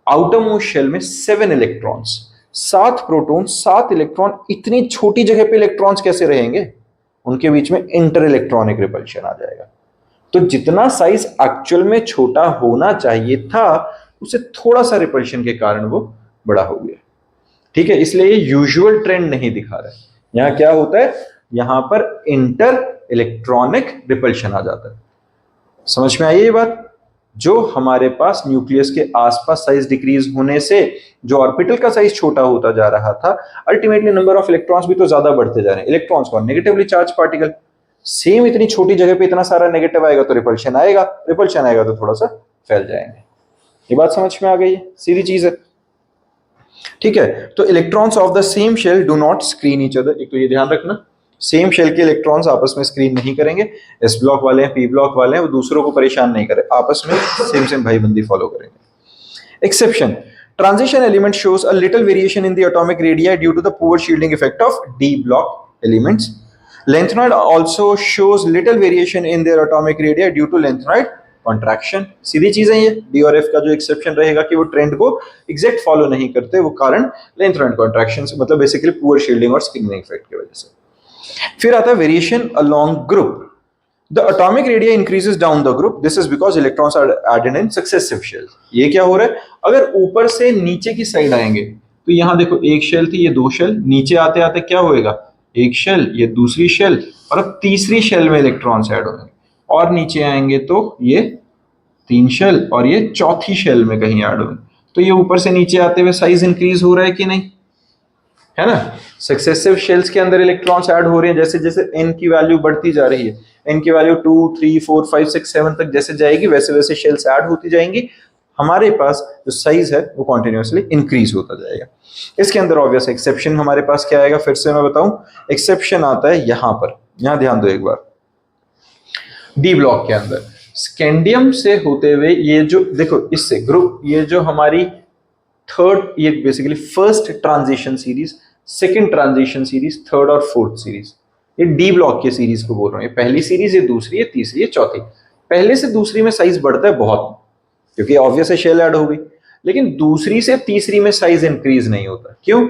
आउटर मोस्ट शेल में 7 इलेक्ट्रॉन्स, 7 प्रोटॉन, 7 इलेक्ट्रॉन। इतनी छोटी जगह पे इलेक्ट्रॉन्स कैसे रहेंगे? उनके बीच में इंटर इलेक्ट्रॉनिक रिपल्शन आ जाएगा। तो जितना साइज एक्चुअल में छोटा होना चाहिए था उसे थोड़ा सा रिपल्शन के कारण वो बड़ा हो गया। ठीक है, इसलिए ये यूजुअल ट्रेंड नहीं दिखा रहा है। यहां क्या होता है, यहां पर इंटर इलेक्ट्रॉनिक रिपल्शन आ जाता है। समझ में आई ये बात? जो हमारे पास न्यूक्लियस के आसपास साइज डिक्रीज होने से जो ऑर्बिटल का साइज छोटा होता जा रहा था, अल्टीमेटली नंबर ऑफ इलेक्ट्रॉन्स भी तो ज्यादा बढ़ते जा रहे हैं। इलेक्ट्रॉन्स को नेगेटिवली चार्ज पार्टिकल, सेम इतनी छोटी जगह पे इतना सारा नेगेटिव आएगा तो रिपल्शन आएगा, रिपल्शन आएगा तो थोड़ा सा फैल जाएंगे। ये बात समझ में आ गई है? सीधी चीज है। ठीक है, तो electrons of the same shell do not screen each other. एक तो ये ध्यान रखना, सेम शेल के इलेक्ट्रॉन्स आपस में स्क्रीन नहीं करेंगे। एस ब्लॉक वाले हैं, पी ब्लॉक वाले हैं, वो दूसरों को परेशान नहीं करे, आपस में सेम भाईबंदी फॉलो करेंगे। Exception, transition element shows a little variation in the atomic radii due to the poor shielding effect of d block elements. Lanthanoid also shows little variation in their atomic radii due to lanthanoid contraction. सीधी चीज है ये। d और f का जो exception रहेगा कि वो trend को एग्जैक्ट फॉलो नहीं करते, वो कारण lanthanoid contraction से, मतलब बेसिकली पुअर शील्डिंग और स्क्रीनिंग इफेक्ट की वजह से। फिर आता है variation along group. The atomic radii increases down the group. This is because electrons are added in successive shells. ये क्या हो रहा है, अगर ऊपर से नीचे की साइड आएंगे तो यहाँ देखो एक शेल थी, ये 2 शेल, नीचे आते आते क्या होएगा, एक शेल, ये दूसरी शेल, और अब तीसरी शेल में इलेक्ट्रॉन्स ऐड होंगे, और नीचे आएंगे तो ये 3 शेल और ये चौथी शेल में कहीं ऐड होंगे। तो ये ऊपर से नीचे आते हुए साइज इंक्रीज हो रहा है कि नहीं, है ना? सक्सेसिव शेल्स के अंदर इलेक्ट्रॉन्स ऐड हो रहे हैं, जैसे जैसे n की वैल्यू बढ़ती जा रही है, n की वैल्यू 2, 3, 4, 5, 6, 7 तक जैसे जाएगी वैसे वैसे शेल्स ऐड होती जाएंगी, हमारे पास जो साइज है वो कॉन्टिन्यूसली इंक्रीज होता जाएगा। इसके अंदर ऑब्वियस एक्सेप्शन हमारे पास क्या आएगा, फिर से मैं बताऊं, एक्सेप्शन आता है यहां पर। यहां ध्यान दो एक बार, डी ब्लॉक के अंदर स्कैंडियम से होते हुए ये जो देखो, इससे ग्रुप, ये जो हमारी थर्ड, ये basically first transition series, second transition series, third और फोर्थ सीरीज, ये डी ब्लॉक की सीरीज को बोल रहा हूं। ये पहली सीरीज, ये दूसरी, ये तीसरी, ये चौथी। पहले से दूसरी में साइज बढ़ता है बहुत, क्योंकि ऑब्वियस है शेल ऐड हो गई, लेकिन दूसरी से तीसरी में साइज इंक्रीज नहीं होता। क्यों?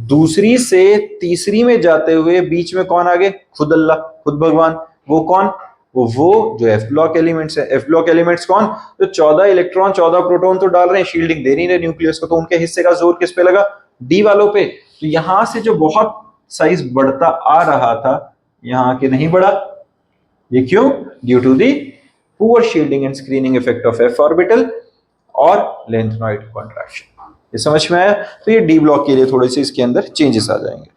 दूसरी से तीसरी में जाते हुए बीच में कौन आ गए, खुद अल्लाह, खुद भगवान। वो कौन? वो जो एफ ब्लॉक एलिमेंट्स है। एफ ब्लॉक एलिमेंट्स कौन? जो 14 इलेक्ट्रॉन 14 प्रोटॉन तो डाल रहे हैं, शील्डिंग दे नहीं रहे न्यूक्लियस को, तो उनके हिस्से का जोर किस पे लगा, डी वालों पे। तो यहां से जो बहुत साइज बढ़ता आ रहा था, यहां के नहीं बढ़ा। ये क्यों? Due to the poor shielding and screening effect of F orbital और लेंथनॉइड कॉन्ट्रैक्शन। ये समझ में आया? तो ये डी ब्लॉक के लिए थोड़े से इसके अंदर चेंजेस आ जाएंगे।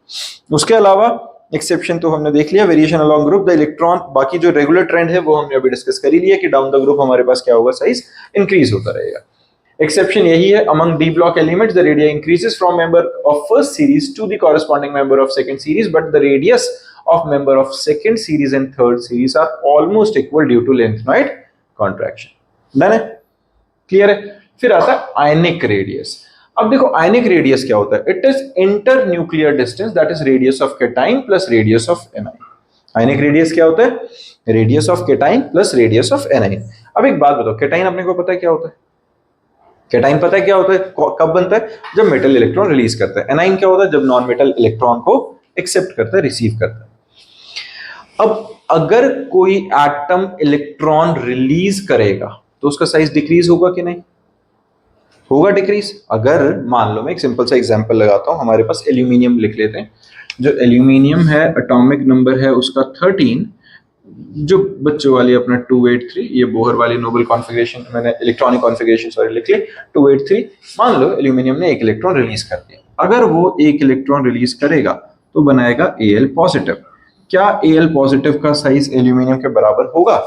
उसके अलावा एक्सेप्शन तो हमने देख लिया, variation along group, the electron. बाकी जो रेगुलर ट्रेंड है वो हमने अभी डिस्कस कर ही लिया कि डाउन द ग्रुप हमारे पास क्या होगा, साइज इंक्रीज होता रहेगा। एक्सेप्शन यही है, among d block elements the radii increases from member of first series to the corresponding member of second series, but the radius of member of second series and third series are almost equal due to lengthenoid contraction. Done है, clear है। फिर आता है ionic radius. अब देखो ionic radius क्या होता है, it is inter nuclear distance that is radius of cation plus radius of anion. Ionic radius क्या होता है, radius of cation plus radius of anion. अब एक बात बताओ, केटाइन अपने को पता है क्या होता है, केटाइन पता है क्या होता है, कब बनता है, जब मेटल इलेक्ट्रॉन रिलीज करता है। एनाइन क्या होता है, जब नॉन मेटल इलेक्ट्रॉन को एक्सेप्ट करता है, रिसीव करता है। अब अगर कोई एटम इलेक्ट्रॉन रिलीज करेगा तो उसका साइज डिक्रीज होगा कि नहीं, होगा डिक्रीज। अगर मान लो मैं एक सिंपल सा एग्जांपल लगाता हूं, हमारे पास एल्यूमिनियम लिख लेते हैं, जो एल्यूमिनियम है एटॉमिक नंबर है उसका 13, जो बच्चों वाली अपना 283, ये बोहर वाली नोबल कॉन्फ़िगरेशन मैंने इलेक्ट्रॉनिक कॉन्फ़िगरेशन सॉरी लिख ली 283। मान लो एल्यूमिनियम ने एक इलेक्ट्रॉन रिलीज कर दिया, अगर वो एक इलेक्ट्रॉन रिलीज करेगा तो बनाएगा Al पॉजिटिव। क्या Al पॉजिटिव का साइज एल्यूमिनियम के बराबर होगा,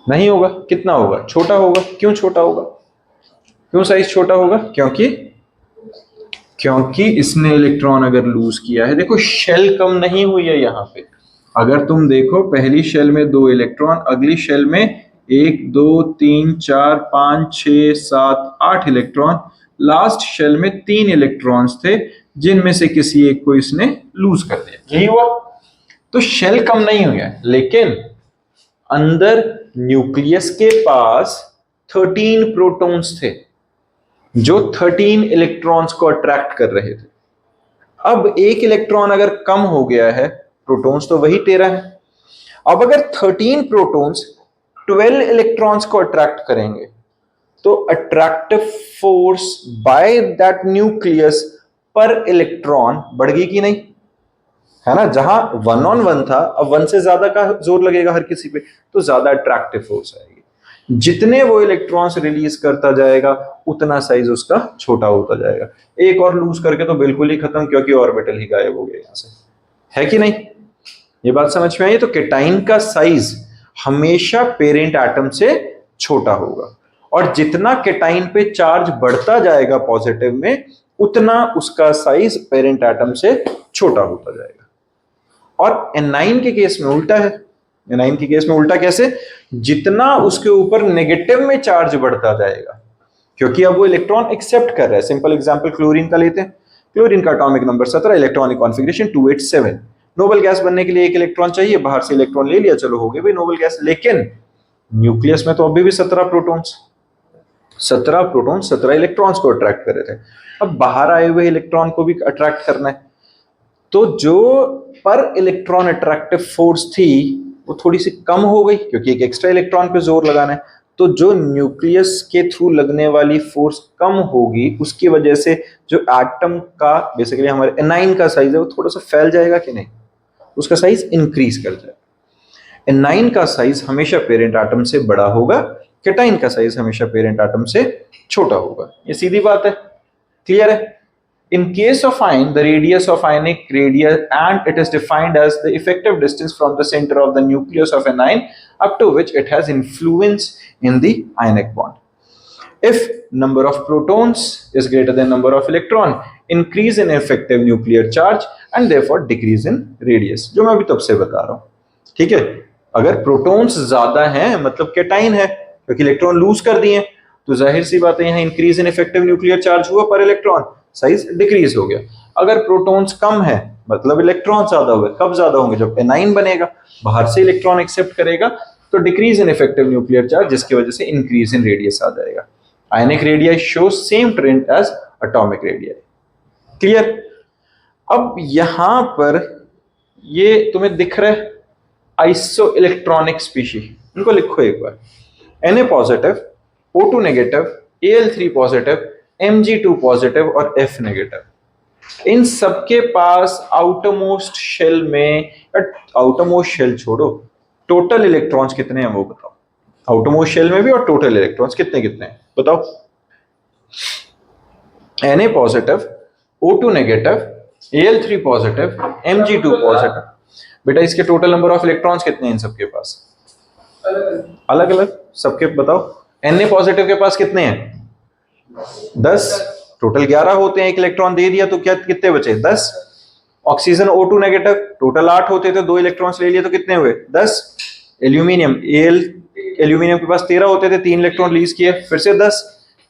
नहीं होगा। कितना होगा, छोटा होगा। क्यों छोटा होगा, क्यों साइज छोटा होगा, क्योंकि इसने इलेक्ट्रॉन अगर लूज किया है, देखो शेल कम नहीं हुई है यहां पे। अगर तुम देखो पहली शेल में 2 इलेक्ट्रॉन, अगली शेल में 1 2 3 4 5 6 7 8 इलेक्ट्रॉन, लास्ट शेल में 3 इलेक्ट्रॉन्स थे जिनमें से किसी एक को इसने लूज कर दिया, यही हुआ। तो शेल कम नहीं हुई है, लेकिन अंदर न्यूक्लियस के पास 13 प्रोटॉन्स थे जो 13 इलेक्ट्रॉन्स को अट्रैक्ट कर रहे थे। अब एक इलेक्ट्रॉन अगर कम हो गया है, प्रोटॉन्स तो वही 13 है, अब अगर 13 प्रोटॉन्स 12 इलेक्ट्रॉन्स को अट्रैक्ट करेंगे तो attractive force by that nucleus पर इलेक्ट्रॉन बढ़ेगी कि नहीं, है ना। जहां 1 on 1 था, अब 1 से ज्यादा का जोर लगेगा हर किसी पे, तो ज्यादा अट्रैक्टिव फोर्स आएगी। जितने वो इलेक्ट्रॉन्स रिलीज करता जाएगा उतना साइज उसका छोटा होता जाएगा। एक और लूज करके तो बिल्कुल ही खत्म, क्योंकि ऑर्बिटल ही गायब हो गया यहां से, है कि नहीं। ये बात समझ में आई। तो केटाइन का साइज हमेशा पेरेंट एटम से छोटा होगा, और जितना केटाइन पे चार्ज बढ़ता जाएगा पॉजिटिव में, उतना उसका साइज पेरेंट एटम से छोटा होता जाएगा। और एनाइन के केस में उल्टा है। एनाइन के केस में उल्टा कैसे, जितना उसके ऊपर नेगेटिव में चार्ज बढ़ता जाएगा, क्योंकि अब वो इलेक्ट्रॉन एक्सेप्ट कर रहा है। सिंपल एग्जांपल क्लोरीन का लेते हैं। क्लोरीन का atomic number 17, electronic configuration 287। Noble gas बनने के लिए एक इलेक्ट्रॉन चाहिए, बाहर से इलेक्ट्रॉन ले लिया, चलो हो गए भाई नोबल गैस। लेकिन न्यूक्लियस में तो अभी भी 17 प्रोटॉन्स 17 इलेक्ट्रॉन्स को अट्रैक्ट कर रहे थे। अब बाहर आए हुए इलेक्ट्रॉन को भी अट्रैक्ट करना है, तो जो पर इलेक्ट्रॉन अट्रैक्टिव फोर्स थी वो थोड़ी सी कम हो गई, क्योंकि एक एक्स्ट्रा इलेक्ट्रॉन पे जोर लगाना है। तो जो न्यूक्लियस के थ्रू लगने वाली फोर्स कम होगी, उसकी वजह से जो एटम का बेसिकली हमारे एनाइन का साइज है वो थोड़ा सा फैल जाएगा कि नहीं, उसका साइज इंक्रीज कर जाएगा। एनाइन का साइज हमेशा पेरेंट एटम से बड़ा होगा, केटाइन का साइज हमेशा पेरेंट एटम से छोटा होगा। ये सीधी बात है, क्लियर है। In case of ion, the radius of ionic radius, and it is defined as the effective distance from the center of the nucleus of an ion up to which it has influence in the ionic bond. If number of protons is greater than number of electron, increase in effective nuclear charge and therefore decrease in radius. जो मैं अभी तब से बता रहा हूँ, ठीक है। अगर प्रोटॉन्स ज्यादा हैं मतलब केटाइन है, क्योंकि इलेक्ट्रॉन लूज कर दिए, तो जाहिर सी बात है यहाँ increase in effective nuclear charge हुआ, पर इलेक्ट्रॉन साइज डिक्रीज हो गया। अगर प्रोटॉन्स कम है मतलब इलेक्ट्रॉन ज्यादा हुए, कब ज्यादा होंगे, जब एनाइन बनेगा, बाहर से इलेक्ट्रॉन एक्सेप्ट करेगा, तो decrease in effective nuclear charge, जिसकी वजह से इंक्रीज इन रेडियस आ जाएगा। Ionic radius show same trend as atomic radius, clear. अब यहां पर ये तुम्हें दिख रहा है आइसो इलेक्ट्रॉनिक स्पीशी, इनको लिखो एक बार। Na positive, O2 negative, Al3 positive, Mg2 positive और F नेगेटिव। इन सबके पास आउटरमोस्ट शेल में, आउटरमोस्ट शेल छोड़ो, टोटल इलेक्ट्रॉन्स कितने हैं वो बताओ। आउटरमोस्ट शेल में भी और टोटल इलेक्ट्रॉन्स कितने कितने हैं बताओ। Na positive, O2 negative, Al3 positive, Mg2 positive. बेटा इसके टोटल नंबर ऑफ इलेक्ट्रॉन्स कितने हैं इन सबके पास, अलग अलग सबके बताओ। Na पॉजिटिव के पास कितने हैं? 10, टोटल 11 होते हैं, एक इलेक्ट्रॉन दे दिया तो क्या कितने बचे? 10। ऑक्सीजन O2 नेगेटिव, टोटल 8 होते थे, 2 इलेक्ट्रॉन्स ले लिए तो कितने हुए? 10। एल्यूमिनियम एल्यूमिनियम के पास 13 होते थे, 3 इलेक्ट्रॉन लीज किए, फिर से 10।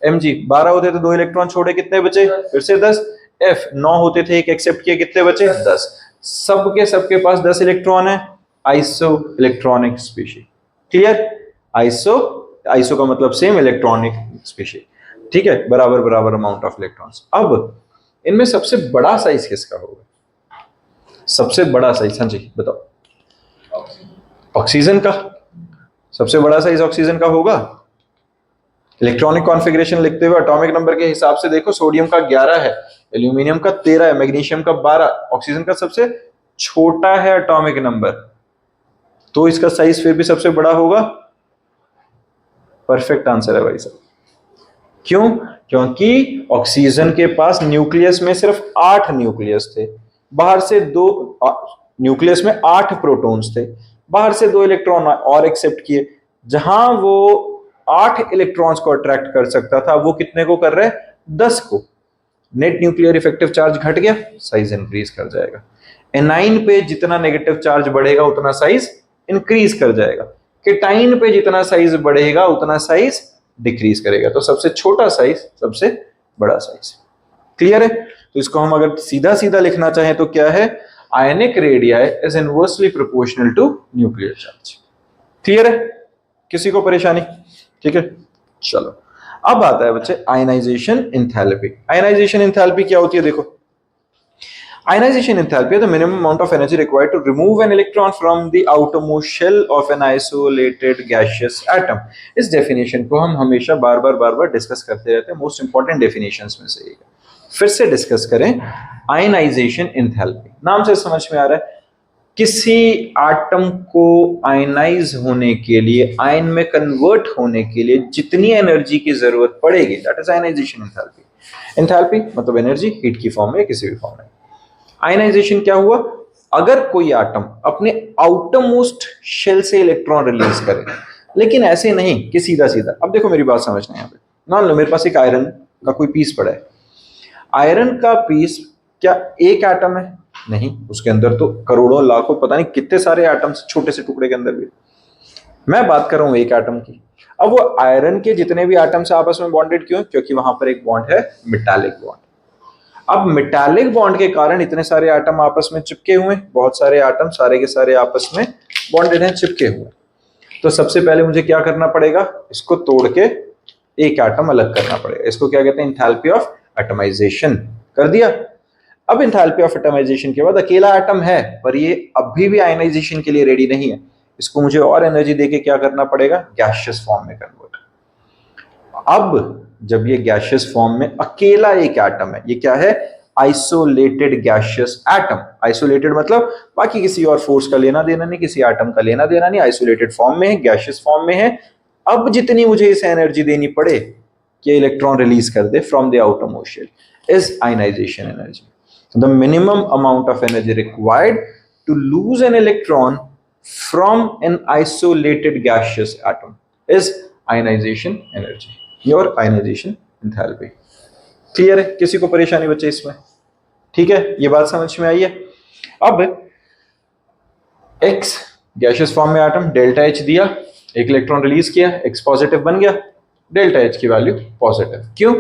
Mg 12 होते थे, 2 इलेक्ट्रॉन छोड़े, कितने बचे? फिर से 10। F 9 होते थे, एक एक्सेप्ट किए, कितने बचे? 10। सबके पास 10 इलेक्ट्रॉन है, iso electronic species. Clear? Iso का मतलब सेम, इलेक्ट्रॉनिक स्पीशीज, ठीक है, बराबर बराबर अमाउंट ऑफ इलेक्ट्रॉन्स। अब इनमें सबसे बड़ा साइज किसका होगा? सबसे बड़ा साइज, हाँ जी बताओ। ऑक्सीजन का। सबसे बड़ा साइज ऑक्सीजन का होगा। इलेक्ट्रॉनिक कॉन्फ़िगरेशन लिखते हुए एटॉमिक नंबर के हिसाब से देखो, सोडियम का 11 है, एल्यूमिनियम का 13 है, मैग्नीशियम का 12, ऑक्सीजन का सबसे छोटा है एटॉमिक नंबर, तो इसका साइज फिर भी सबसे बड़ा होगा। परफेक्ट आंसर है भाई साहब। क्यों? क्योंकि ऑक्सीजन के पास न्यूक्लियस में सिर्फ 8 न्यूक्लियस थे, बाहर से 2, न्यूक्लियस में 8 प्रोटॉन्स थे, बाहर से 2 इलेक्ट्रॉन और एक्सेप्ट किए। जहां वो 8 इलेक्ट्रॉन्स को अट्रैक्ट कर सकता था, वो कितने को कर रहे हैं? 10 को। नेट न्यूक्लियर इफेक्टिव चार्ज घट गया, साइज इंक्रीज कर जाएगा। एनाइन पे जितना नेगेटिव चार्ज बढ़ेगा उतना साइज इंक्रीज कर जाएगा। केटाइन पे जितना साइज बढ़ेगा उतना साइज डिक्रीज करेगा। तो सबसे छोटा साइज सबसे बड़ा साइज। क्लियर है? तो इसको हम अगर सीधा सीधा लिखना चाहें तो क्या है? Ionic radii is inversely proportional to nuclear charge. Clear है? किसी को परेशानी? ठीक है, चलो अब आता है बच्चे आयनाइजेशन एंथैल्पी। आयनाइजेशन एंथैल्पी क्या होती है? देखो, ionization enthalpy is the minimum amount of energy required to remove an electron from the outermost shell of an isolated gaseous atom। इस डेफिनेशन को हम हमेशा बार बार डिस्कस करते रहते हैं, मोस्ट इंपॉर्टेंट डेफिनेशंस में से एक। फिर से डिस्कस करें, आयनाइजेशन एंथैल्पी नाम से समझ में आ रहा है, किसी एटम को आयनाइज होने के लिए, आयन में कन्वर्ट होने के लिए जितनी एनर्जी की जरूरत पड़ेगी, that is ionization enthalpy. Enthalpy मतलब एनर्जी, हीट की फॉर्म में, किसी भी फॉर्म में। आयनाइजेशन क्या हुआ? अगर कोई एटम अपने आउटर मोस्ट शेल से इलेक्ट्रॉन रिलीज करे, लेकिन ऐसे नहीं कि सीधा सीधा। अब देखो मेरी बात समझना, यहाँ पे मान लो मेरे पास एक आयरन का कोई पीस पड़ा है। आयरन का पीस क्या एक एटम है? नहीं, उसके अंदर तो करोड़ों लाखों पता नहीं कितने सारे एटम्स, छोटे से टुकड़े के अंदर भी। मैं बात कर रहा हूं एक एटम की। अब वो आयरन के जितने भी एटम्स आपस में बॉन्डेड क्यों? क्योंकि वहां पर एक बॉन्ड है, मेटालिक बॉन्ड। अब मेटालिक बॉन्ड के कारण इतने सारे एटम आपस में चिपके हुए, बहुत सारे एटम सारे के सारे आपस में बॉन्डेड हैं, चिपके हुए। तो सबसे पहले मुझे क्या करना पड़ेगा? इसको तोड़ के एक एटम अलग करना पड़ेगा। इसको क्या कहते हैं? Enthalpy of atomization. कर दिया। अब एंथैल्पी ऑफ एटमाइजेशन के बाद अकेला एटम है, पर ये अभी भी आयनाइजेशन के लिए रेडी नहीं है। इसको मुझे और एनर्जी देके क्या करना पड़ेगा? गैसियस फॉर्म में कन्वर्ट। अब जब ये गैसियस फॉर्म में अकेला एक एटम है, ये क्या है? Isolated gaseous atom. आइसोलेटेड मतलब बाकी किसी और फोर्स का लेना देना नहीं, किसी एटम का लेना देना नहीं, आइसोलेटेड फॉर्म में है, गैसियस फॉर्म में है। अब जितनी मुझे इसे एनर्जी देनी पड़े कि इलेक्ट्रॉन रिलीज कर दे from the outermost shell is ionization energy. The minimum amount of energy required to lose an electron from an isolated gaseous atom is ionization energy, your ionization enthalpy. Clear है? किसी को परेशानी बच्चे इसमें? ठीक है, ये बात समझ में आई है। अब X गैसियस फॉर्म में एटम, डेल्टा H दिया, एक इलेक्ट्रॉन रिलीज किया, X पॉजिटिव बन गया, डेल्टा H की वैल्यू पॉजिटिव। क्यों?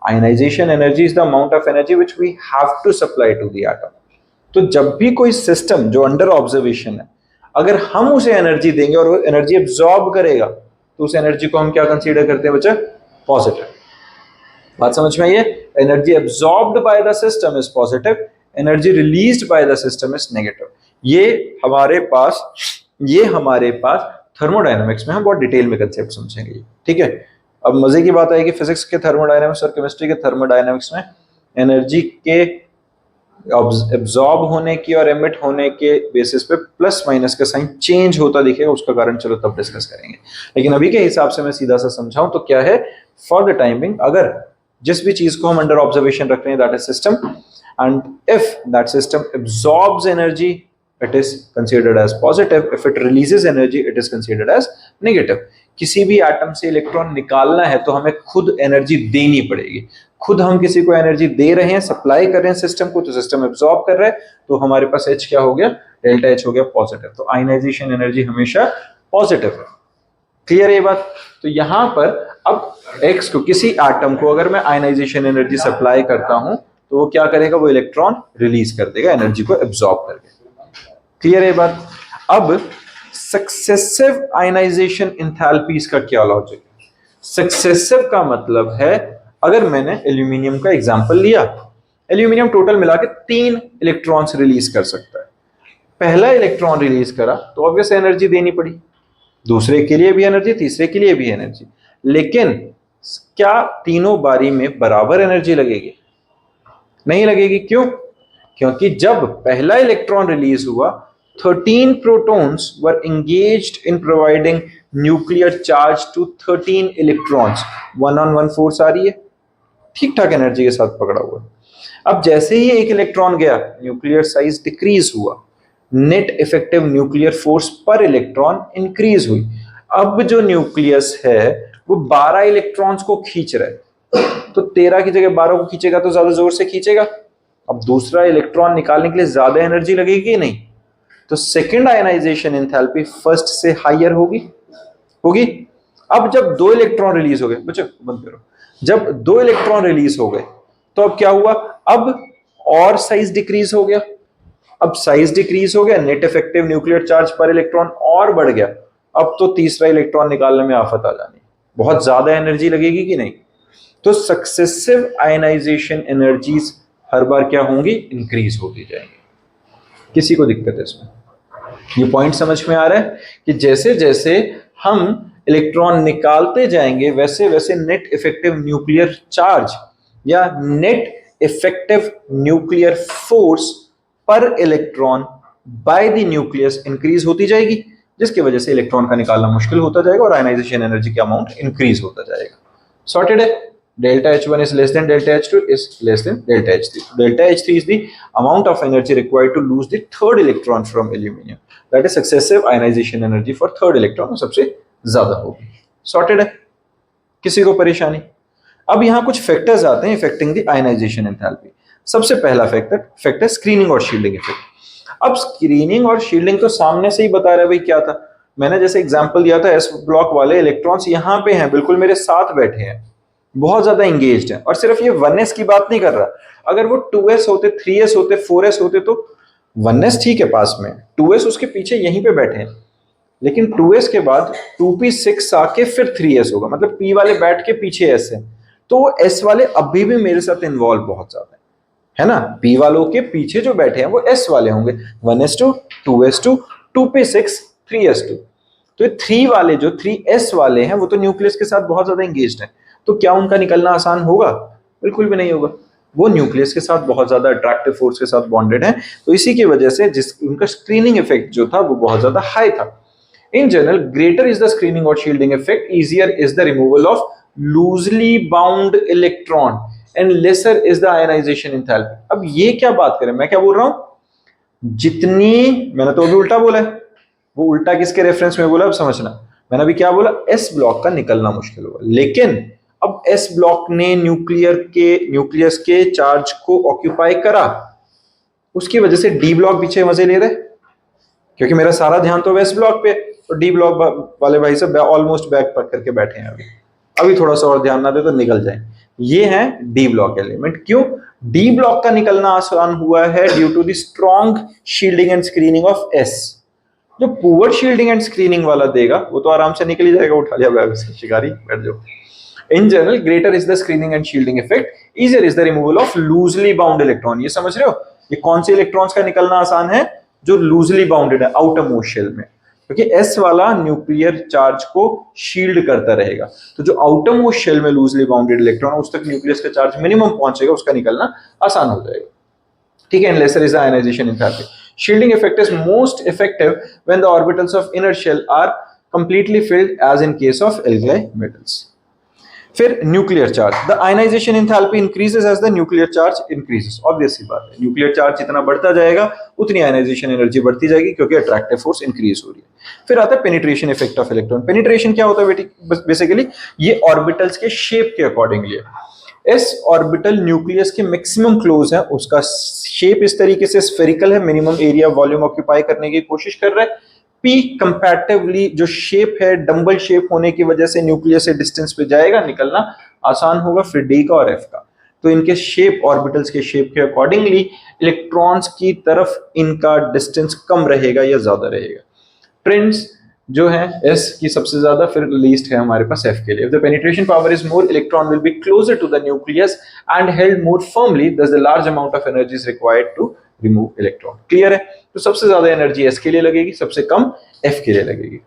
Ionization energy is the amount of energy which we have to supply to the atom. तो जब भी कोई सिस्टम जो अंडर ऑब्जर्वेशन है, अगर हम उसे एनर्जी देंगे और वो एनर्जी एब्जॉर्ब करेगा, तो उस एनर्जी को हम क्या कंसीडर करते हैं बच्चा? पॉजिटिव। बात समझ में आई है? Energy absorbed by the system is positive, energy released by the system is negative. ये हमारे पास थर्मोडायनामिक्स में हम बहुत डिटेल में कंसेप्ट समझेंगे, ठीक है। अब मजे की बात है कि फिजिक्स के थर्मोडायनामिक्स और केमिस्ट्री के थर्मोडायनामिक्स में एनर्जी के एब्जॉर्ब होने की और एमिट होने के बेसिस पे प्लस माइनस का साइन चेंज होता दिखेगा, उसका कारण चलो तब डिस्कस करेंगे। लेकिन अभी के हिसाब से मैं सीधा सा समझाऊं तो क्या है, फॉर द टाइमिंग अगर जिस भी चीज को हम अंडर ऑब्जर्वेशन रख रहे हैं that is system, and if that system absorbs energy it is considered as positive, if it releases energy it is considered as negative। किसी भी एटम से इलेक्ट्रॉन निकालना है तो हमें खुद एनर्जी देनी पड़ेगी। खुद हम किसी को एनर्जी दे रहे हैं, सप्लाई कर रहे हैं सिस्टम को, तो सिस्टम एब्जॉर्ब कर रहा है, तो हमारे पास H क्या हो गया, डेल्टा H हो गया पॉजिटिव। तो आयनाइजेशन एनर्जी हमेशा पॉजिटिव है। क्लियर है ये बात? तो यहां पर अब X को, किसी एटम को अगर मैं आयनाइजेशन एनर्जी सप्लाई करता हूं तो वो क्या करेगा, वो इलेक्ट्रॉन रिलीज कर देगा एनर्जी को एब्जॉर्ब करके। क्लियर है ये बात? अब सक्सेसिव आयनाइजेशन एंथैल्पीज का क्या लॉजिक है? सक्सेसिव का मतलब है, अगर मैंने एल्यूमिनियम का एग्जांपल लिया, एल्यूमिनियम टोटल मिला के 3 इलेक्ट्रॉन्स रिलीज कर सकता है। पहला इलेक्ट्रॉन रिलीज करा तो ऑब्वियस एनर्जी देनी पड़ी, दूसरे के लिए भी एनर्जी, तीसरे के लिए भी एनर्जी। लेकिन क्या तीनों बारी में बराबर एनर्जी लगेगी? नहीं लगेगी। क्यों? क्योंकि जब पहला इलेक्ट्रॉन रिलीज हुआ 13 protons were engaged in providing nuclear charge to 13 electrons, 1-on-1 force आ रही है, ठीक ठाक एनर्जी के साथ पकड़ा हुआ। अब जैसे ही एक इलेक्ट्रॉन गया, न्यूक्लियर साइज डिक्रीज हुआ, नेट इफेक्टिव न्यूक्लियर फोर्स पर इलेक्ट्रॉन इंक्रीज हुई। अब जो न्यूक्लियस है वो 12 इलेक्ट्रॉन्स को खींच रहा है, तो 13 की जगह 12 को खींचेगा तो ज्यादा जोर से खींचेगा। अब दूसरा इलेक्ट्रॉन निकालने के लिए ज्यादा एनर्जी लगेगी नहीं, तो सेकेंड आयनाइजेशन एंथैल्पी फर्स्ट से हायर होगी। अब जब 2 इलेक्ट्रॉन रिलीज हो गए, बच्चों बंद करो, जब 2 इलेक्ट्रॉन रिलीज हो गए तो अब क्या हुआ, अब और साइज डिक्रीज हो गया। अब साइज डिक्रीज हो गया, नेट इफेक्टिव न्यूक्लियर चार्ज पर इलेक्ट्रॉन और बढ़ गया। अब तो तीसरा इलेक्ट्रॉन निकालने में आफत आ जानी, बहुत ज्यादा एनर्जी लगेगी कि नहीं? तो सक्सेसिव आयनाइजेशन एनर्जीज हर बार क्या होंगी, इंक्रीज होती जाएंगी। किसी को दिक्कत है इसमें? ये पॉइंट समझ में आ रहा है कि जैसे जैसे हम इलेक्ट्रॉन निकालते जाएंगे वैसे वैसे नेट इफेक्टिव न्यूक्लियर चार्ज या नेट इफेक्टिव न्यूक्लियर फोर्स पर electron by the nucleus increase होती जाएगी, जिसकी वजह से इलेक्ट्रॉन का निकालना मुश्किल होता जाएगा और आयनाइजेशन एनर्जी का अमाउंट इंक्रीज होता जाएगा। सॉर्टेड है? delta H1 is less than delta H2 is less than delta H3. Delta H3 is the amount of energy required to lose the third electron from aluminum. That is successive ionization energy for third electron सबसे ज्यादा होगी। Sorted है? किसी को परेशानी? अब यहाँ कुछ फैक्टर्स आते हैं affecting the ionization enthalpy। सबसे पहला फैक्टर स्क्रीनिंग और शील्डिंग इफेक्ट। अब स्क्रीनिंग और शील्डिंग तो सामने से ही बता रहा है भाई क्या था। मैंने जैसे एग्जांपल दिया था, एस ब्लॉक वाले इलेक्ट्रॉन्स यहाँ पे हैं, बिल्कुल मेरे साथ बैठे हैं, बहुत ज्यादा एंगेज्ड है। और सिर्फ ये 1s की बात नहीं कर रहा, अगर वो 2s होते, 3s होते, 4s होते तो 1s ठीक है पास में, 2s उसके पीछे यहीं पे बैठे हैं, लेकिन 2s के बाद 2p6 आके फिर 3s होगा, मतलब p वाले बैठ के पीछे s है, तो s वाले अभी भी मेरे साथ इन्वॉल्व बहुत ज्यादा है ना। p वालों के पीछे जो बैठे हैं वो s वाले होंगे, 1s2, 2s2, 2p6, 3s2। तो ये 3 वाले जो 3s वाले हैं वो तो न्यूक्लियस के साथ बहुत ज्यादा एंगेज्ड है, तो क्या उनका निकलना आसान होगा? बिल्कुल भी नहीं होगा। वो न्यूक्लियस के साथ बहुत ज्यादा अट्रैक्टिव फोर्स के साथ बॉन्डेड है, तो इसी की वजह से जिस उनका स्क्रीनिंग इफेक्ट जो था वो बहुत ज्यादा हाई था। In general greater is the screening और shielding effect, easier is the removal of loosely bound electron and lesser is the ionization enthalpy. अब ये क्या बात करें, मैं क्या बोल रहा हूं, जितनी, मैंने तो अभी उल्टा बोला है, वो उल्टा किसके रेफरेंस में बोला अब समझना। मैंने अभी क्या बोला, एस ब्लॉक का निकलना मुश्किल होगा, लेकिन अब एस ब्लॉक ने न्यूक्लियस के चार्ज को ऑक्यूपाई करा, उसकी वजह से डी ब्लॉक पीछे मजे ले रहे, क्योंकि मेरा सारा ध्यान तो एस ब्लॉक पे, तो डी ब्लॉक वाले भाई सब ऑलमोस्ट बैक पक करके बैठे हैं, अभी थोड़ा सा और ध्यान ना दे तो निकल जाए। ये है डी ब्लॉक एलिमेंट। क्यों डी ब्लॉक का निकलना आसान हुआ है? Due to the strong shielding and screening of S. जो पुअर शील्डिंग एंड स्क्रीनिंग वाला देगा वो तो आराम से निकल ही जाएगा, उठा लिया बैग से, शिकारी बैठ जाओ। In general, greater is the screening and shielding effect. Easier is the removal of loosely bound electron. ये समझ रहे हो? ये कौन से इलेक्ट्रॉन्स का निकलना आसान है? जो loosely bounded है आउटर मोस्ट शेल में, क्योंकि S वाला न्यूक्लियर चार्ज को शील्ड करता रहेगा। तो जो आउटर मोस्ट शेल में loosely bounded इलेक्ट्रॉन उस तक न्यूक्लियस का चार्ज मिनिमम पहुंचेगा, उसका निकलना आसान हो जाएगा। ठीक है, and lesser is the ionization enthalpy. Shielding effect is most effective when the orbitals of inner shell are completely filled, as in case of alkali metals. फिर nuclear charge, the ionization enthalpy increases as the nuclear charge increases. Obvious सी बात है, nuclear charge जितना बढ़ता जाएगा उतनी ionization energy बढ़ती जाएगी क्योंकि अट्रैक्टिव फोर्स इंक्रीज हो रही है। फिर आता है penetration effect of electron. Penetration क्या होता है बेसिकली ये ऑर्बिटल्स के शेप के अकॉर्डिंगली है। एस ऑर्बिटल न्यूक्लियस के मैक्सिमम क्लोज है, उसका शेप इस तरीके से स्फेरिकल है, मिनिमम एरिया वॉल्यूम ऑक्यूपाई करने की कोशिश कर रहा है। पी कंपैरेटिवली जो शेप है डंबल शेप होने की वजह से न्यूक्लियस से डिस्टेंस पे जाएगा, निकलना आसान होगा। फिर डी का और एफ का, तो इनके शेप ऑर्बिटल्स के शेप के अकॉर्डिंगली इलेक्ट्रॉन्स की तरफ इनका डिस्टेंस कम रहेगा या ज्यादा रहेगा। ट्रेंड्स जो है एस की सबसे ज्यादा, फिर लीस्ट है हमारे पास एफ के लिए। If the penetration power is more, electron will be closer to the nucleus and held more firmly, thus the large amount of energy is required to remove electron। Clear है? तो सबसे ज्यादा energy S के लिए लगेगी, सबसे कम F के लिए लगेगी।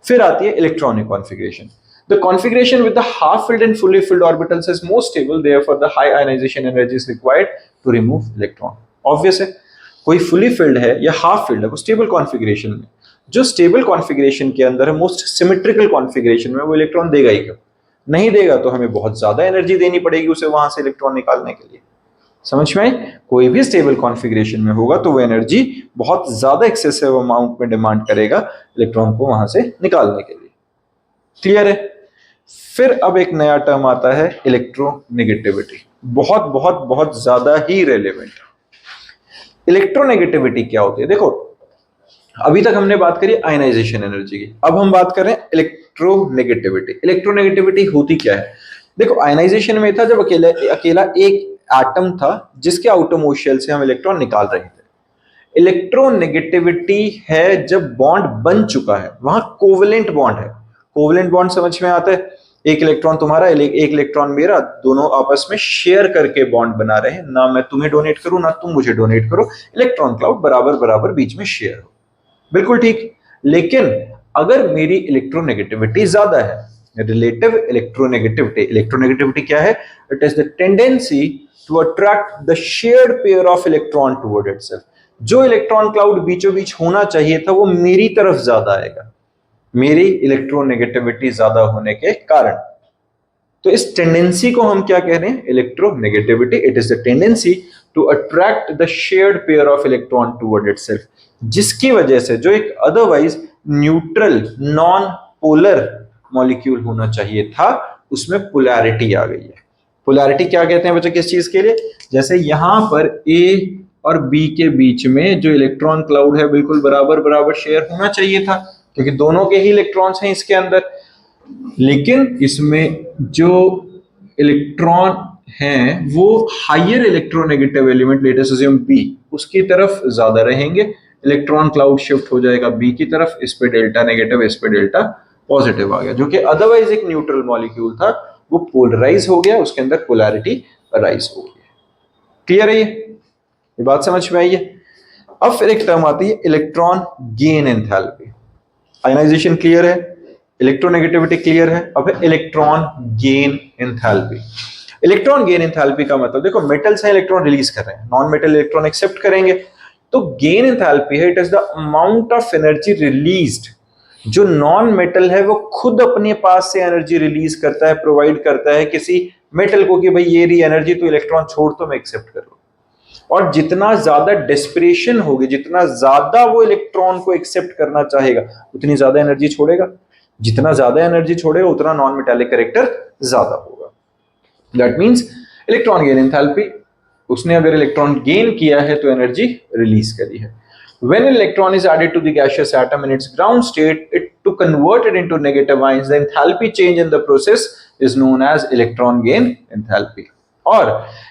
फिर आती है electronic configuration. The configuration with the half-filled and fully filled orbitals is more stable, therefore the high ionization energy is required to remove electron। Obvious है, कोई fully filled है या half filled है, वो stable configuration में, जो stable configuration के अंदर है, most symmetrical configuration में, वो इलेक्ट्रॉन देगा ही क्यों? नहीं देगा तो हमें बहुत ज्यादा एनर्जी देनी पड़ेगी उसे वहां से इलेक्ट्रॉन निकालने के लिए। समझ में आई? कोई भी स्टेबल कॉन्फ़िगरेशन में होगा तो वो एनर्जी बहुत ज्यादा एक्सेसिव अमाउंट में डिमांड करेगा इलेक्ट्रॉन को वहां से निकालने के लिए। क्लियर है? फिर अब एक नया टर्म आता है इलेक्ट्रोनेगेटिविटी, बहुत बहुत बहुत ज्यादा ही रेलेवेंट। इलेक्ट्रोनेगेटिविटी क्या होती है? देखो अभी तक हमने बात करी आयनाइजेशन एनर्जी की, अब हम बात कर रहे हैं इलेक्ट्रोनेगेटिविटी। इलेक्ट्रोनेगेटिविटी होती क्या है? देखो आयनाइजेशन में था जब अकेला एक एटम था जिसके आउटरमोस्ट से हम इलेक्ट्रॉन निकाल रहे थे। इलेक्ट्रोनेगेटिविटी है जब बॉन्ड बन चुका है, वहां कोवेलेंट बॉन्ड है। कोवेलेंट बॉन्ड समझ में आता है, एक इलेक्ट्रॉन तुम्हारा एक इलेक्ट्रॉन मेरा, दोनों आपस में शेयर करके बॉन्ड बना रहे हैं, ना मैं तुम्हें डोनेट करूं ना तुम मुझे डोनेट करो, इलेक्ट्रॉन क्लाउड बराबर बराबर बीच में शेयर हो। बिल्कुल ठीक। लेकिन अगर मेरी इलेक्ट्रोनेगेटिविटी ज्यादा है, रिलेटिव इलेक्ट्रोनेगेटिविटी, इलेक्ट्रोनेगेटिविटी क्या है? It is the tendency to attract the shared pair of electron toward itself. जो इलेक्ट्रॉन क्लाउड बीचों बीच होना चाहिए था वो मेरी तरफ ज्यादा आएगा, मेरी इलेक्ट्रोनेगेटिविटी ज्यादा होने के कारण। तो इस टेंडेंसी को हम क्या कह रहे हैं? Electronegativity. It is the tendency to attract the shared pair of electron toward itself, जिसकी वजह से जो एक otherwise neutral non polar molecule होना चाहिए था उसमें पोलैरिटी आ गई है। पोलैरिटी क्या कहते हैं बच्चों किस चीज के लिए? जैसे यहां पर ए और बी के बीच में जो इलेक्ट्रॉन क्लाउड है बिल्कुल बराबर बराबर शेयर होना चाहिए था क्योंकि दोनों के ही इलेक्ट्रॉन्स हैं इसके अंदर, लेकिन इसमें जो इलेक्ट्रॉन हैं वो higher electronegative element, let us assume B, उसकी तरफ ज्यादा रहेंगे। इलेक्ट्रॉन क्लाउड शिफ्ट हो जाएगा बी की तरफ, इस पे डेल्टा नेगेटिव, इस पे डेल्टा पॉजिटिव आ गया, जो कि अदरवाइज एक न्यूट्रल मॉलिक्यूल था वो पोलराइज हो गया, उसके अंदर पोलैरिटी राइज हो गई। क्लियर है? ये बात समझ में आई है? अब फिर एक टर्म आती है electron gain enthalpy. Ionization clear है, इलेक्ट्रोनेगेटिविटी क्लियर है, अब है electron gain enthalpy. Electron gain enthalpy का मतलब देखो मेटल्स है इलेक्ट्रॉन रिलीज कर रहे हैं, नॉन मेटल इलेक्ट्रॉन एक्सेप्ट करेंगे, तो गेन एंथैल्पी है it is the amount of energy released. जो नॉन मेटल है वो खुद अपने पास से एनर्जी रिलीज करता है, प्रोवाइड करता है किसी मेटल को कि भाई ये रही एनर्जी, तो इलेक्ट्रॉन छोड़ तो मैं एक्सेप्ट कर लूं। और जितना ज्यादा डेस्पिरेशन होगी, जितना ज्यादा वो इलेक्ट्रॉन को एक्सेप्ट करना चाहेगा उतनी ज्यादा एनर्जी छोड़ेगा, जितना ज्यादा एनर्जी छोड़ेगा उतना नॉन मेटालिक कैरेक्टर ज्यादा होगा। That means electron gain enthalpy, उसने अगर इलेक्ट्रॉन गेन किया है तो एनर्जी रिलीज करी है। When an electron is added to the gaseous atom in its ground state, to convert it into negative ions, the enthalpy change in the process is known as electron gain enthalpy. Or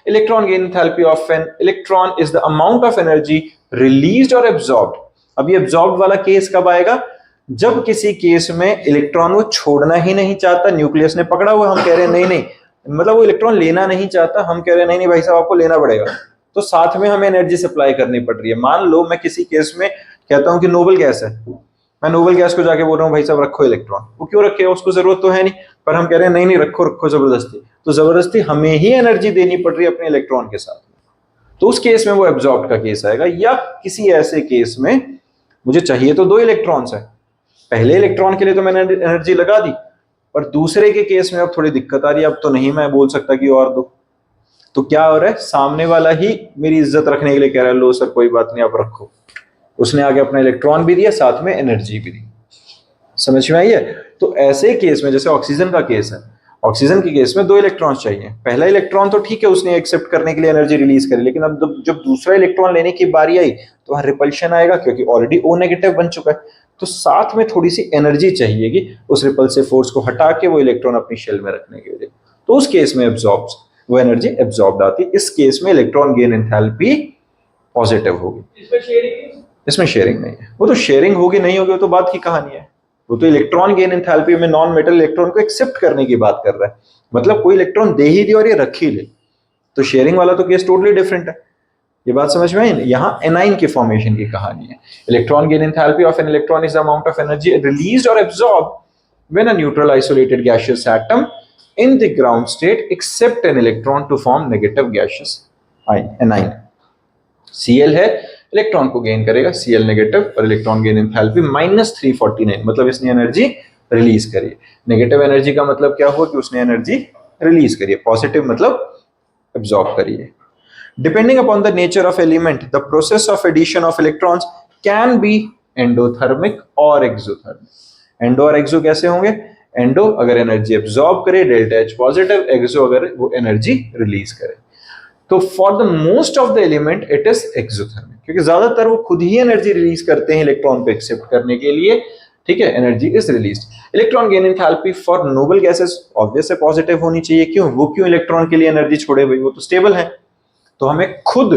electron gain enthalpy of an electron is the amount of energy released or absorbed. अभी absorbed वाला case कब आएगा? जब किसी case में electron वो छोड़ना ही नहीं चाहता, न्यूक्लियस ने पकड़ा हुआ, हम कह रहे हैं नहीं नहीं, मतलब वो इलेक्ट्रॉन लेना नहीं चाहता, हम कह रहे हैं नहीं नहीं भाई साहब आपको लेना पड़ेगा, तो साथ में हमें एनर्जी सप्लाई करनी पड़ रही है। मान लो मैं किसी केस में कहता हूं कि नोबल गैस है, मैं नोबल गैस को जाके बोल रहा हूं भाई साहब रखो इलेक्ट्रॉन, वो क्यों रखे, उसको जरूरत तो है नहीं, पर हम कह रहे हैं नहीं नहीं रखो रखो जबरदस्ती, तो जबरदस्ती हमें ही एनर्जी देनी पड़ रही है अपने इलेक्ट्रॉन के साथ, तो उस केस में वो एब्जॉर्ब का केस आएगा। या किसी ऐसे केस में मुझे चाहिए तो दो इलेक्ट्रॉन्स है, पहले इलेक्ट्रॉन के लिए तो मैंने एनर्जी लगा दी और दूसरे के केस में अब थोड़ी दिक्कत आ रही है, अब तो नहीं मैं बोल सकता कि और दो। तो क्या हो रहा है, सामने वाला ही मेरी इज्जत रखने के लिए कह रहा है लो सर कोई बात नहीं आप रखो। उसने आगे अपना इलेक्ट्रॉन भी दिया, साथ में एनर्जी भी दी। समझ में आई है? तो ऐसे केस में, जैसे ऑक्सीजन का केस है, ऑक्सीजन के केस में दो इलेक्ट्रॉन्स चाहिए। पहला इलेक्ट्रॉन तो ठीक है उसने एक्सेप्ट करने के लिए एनर्जी रिलीज करी, लेकिन अब जब दूसरा इलेक्ट्रॉन लेने की बारी आई तो वहां रिपल्शन आएगा, क्योंकि ऑलरेडी O नेगेटिव बन चुका है। तो साथ में थोड़ी सी एनर्जी चाहिएगी उस रिपल्सिव फोर्स को हटा के वो इलेक्ट्रॉन अपनी शेल में रखने के लिए। तो उस केस में एब्जॉर्ब, वो एनर्जी एब्जॉर्ब आती है। इस केस में इलेक्ट्रॉन गेन एंथैल्पी पॉजिटिव होगी। इसमें शेयरिंग नहीं है। वो तो शेयरिंग होगी नहीं होगी वो तो बात की कहानी है। वो तो इलेक्ट्रॉन गेन एंथैल्पी में नॉन मेटल इलेक्ट्रॉन को एक्सेप्ट करने की बात कर रहा है। मतलब कोई इलेक्ट्रॉन दे ही दे और ये रख ही ले। तो शेयरिंग वाला तो केस टोटली डिफरेंट है। ये बात समझ में आई? यहाँ एनाइन के फॉर्मेशन की कहानी है। Electron gain enthalpy of an electron is the amount of energy released और absorbed when a neutral isolated gaseous atom in the ground state accept an electron to form negative gaseous anion। Cl है, electron को gain करेगा Cl negative, और electron gain enthalpy -349, मतलब इसने energy release करी है। Negative energy का मतलब क्या हुआ कि उसने एनर्जी रिलीज करी है, पॉजिटिव मतलब एब्जॉर्ब करी है। Depending upon the nature of element the process of addition of electrons can be endothermic और एक्सोथर्मिक। एंडो और एक्सो कैसे होंगे? एंडो अगर एनर्जी एब्जॉर्ब करे डेल्टा H पॉजिटिव, एक्सो अगर वो एनर्जी रिलीज करे। तो for the most of the element it is exothermic, क्योंकि ज्यादातर वो खुद ही एनर्जी रिलीज करते हैं इलेक्ट्रॉन को एक्सेप्ट करने के लिए। ठीक है, energy is released. Electron gain enthalpy for noble gases obvious है पॉजिटिव होनी चाहिए। क्यों? वो क्यों इलेक्ट्रॉन के लिए एनर्जी छोड़े भाई, वो तो स्टेबल है। तो हमें खुद,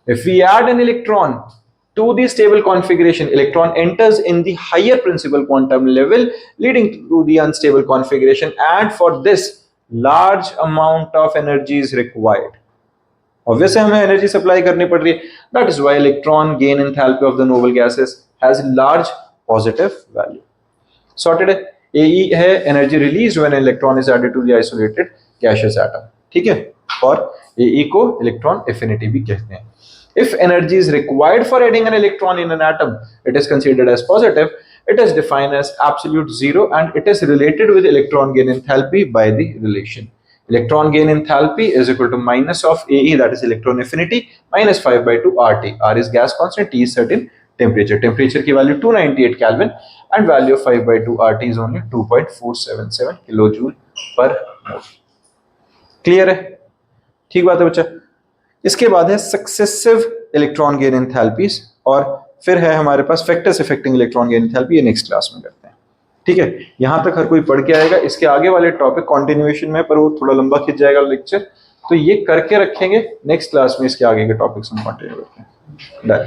if we add an electron to the stable configuration, electron enters in the higher principal quantum level leading to the unstable configuration, and for this large amount of energy is required। obviously हमें energy supply करनी पड़ रही है। that is why electron gain enthalpy of the noble gases has large positive value। sorted है। AE है energy released when an electron is added to the isolated gaseous atom। ठीक है, और AE को electron affinity भी कहते हैं। If energy is required for adding an electron in an atom, it is considered as positive. It is defined as absolute zero, and it is related with electron gain enthalpy by the relation. Electron gain enthalpy is equal to minus of AE, that is electron affinity, minus 5/2 RT. R is gas constant, T is certain temperature. Temperature की value 298 Kelvin, and value of 5/2 RT is only 2.477 kilojoule per mole। Clear है? ठीक बात है बच्चा। इसके बाद है successive electron gain enthalpies, और फिर है हमारे पास factors affecting electron gain enthalpy. ये नेक्स्ट क्लास में करते हैं। ठीक है, यहां तक हर कोई पढ़ के आएगा। इसके आगे वाले टॉपिक कंटिन्यूएशन में, पर वो थोड़ा लंबा खिंच जाएगा लेक्चर, तो ये करके रखेंगे। नेक्स्ट क्लास में इसके आगे के टॉपिक्स हम कंटिन्यू करते हैं। डन।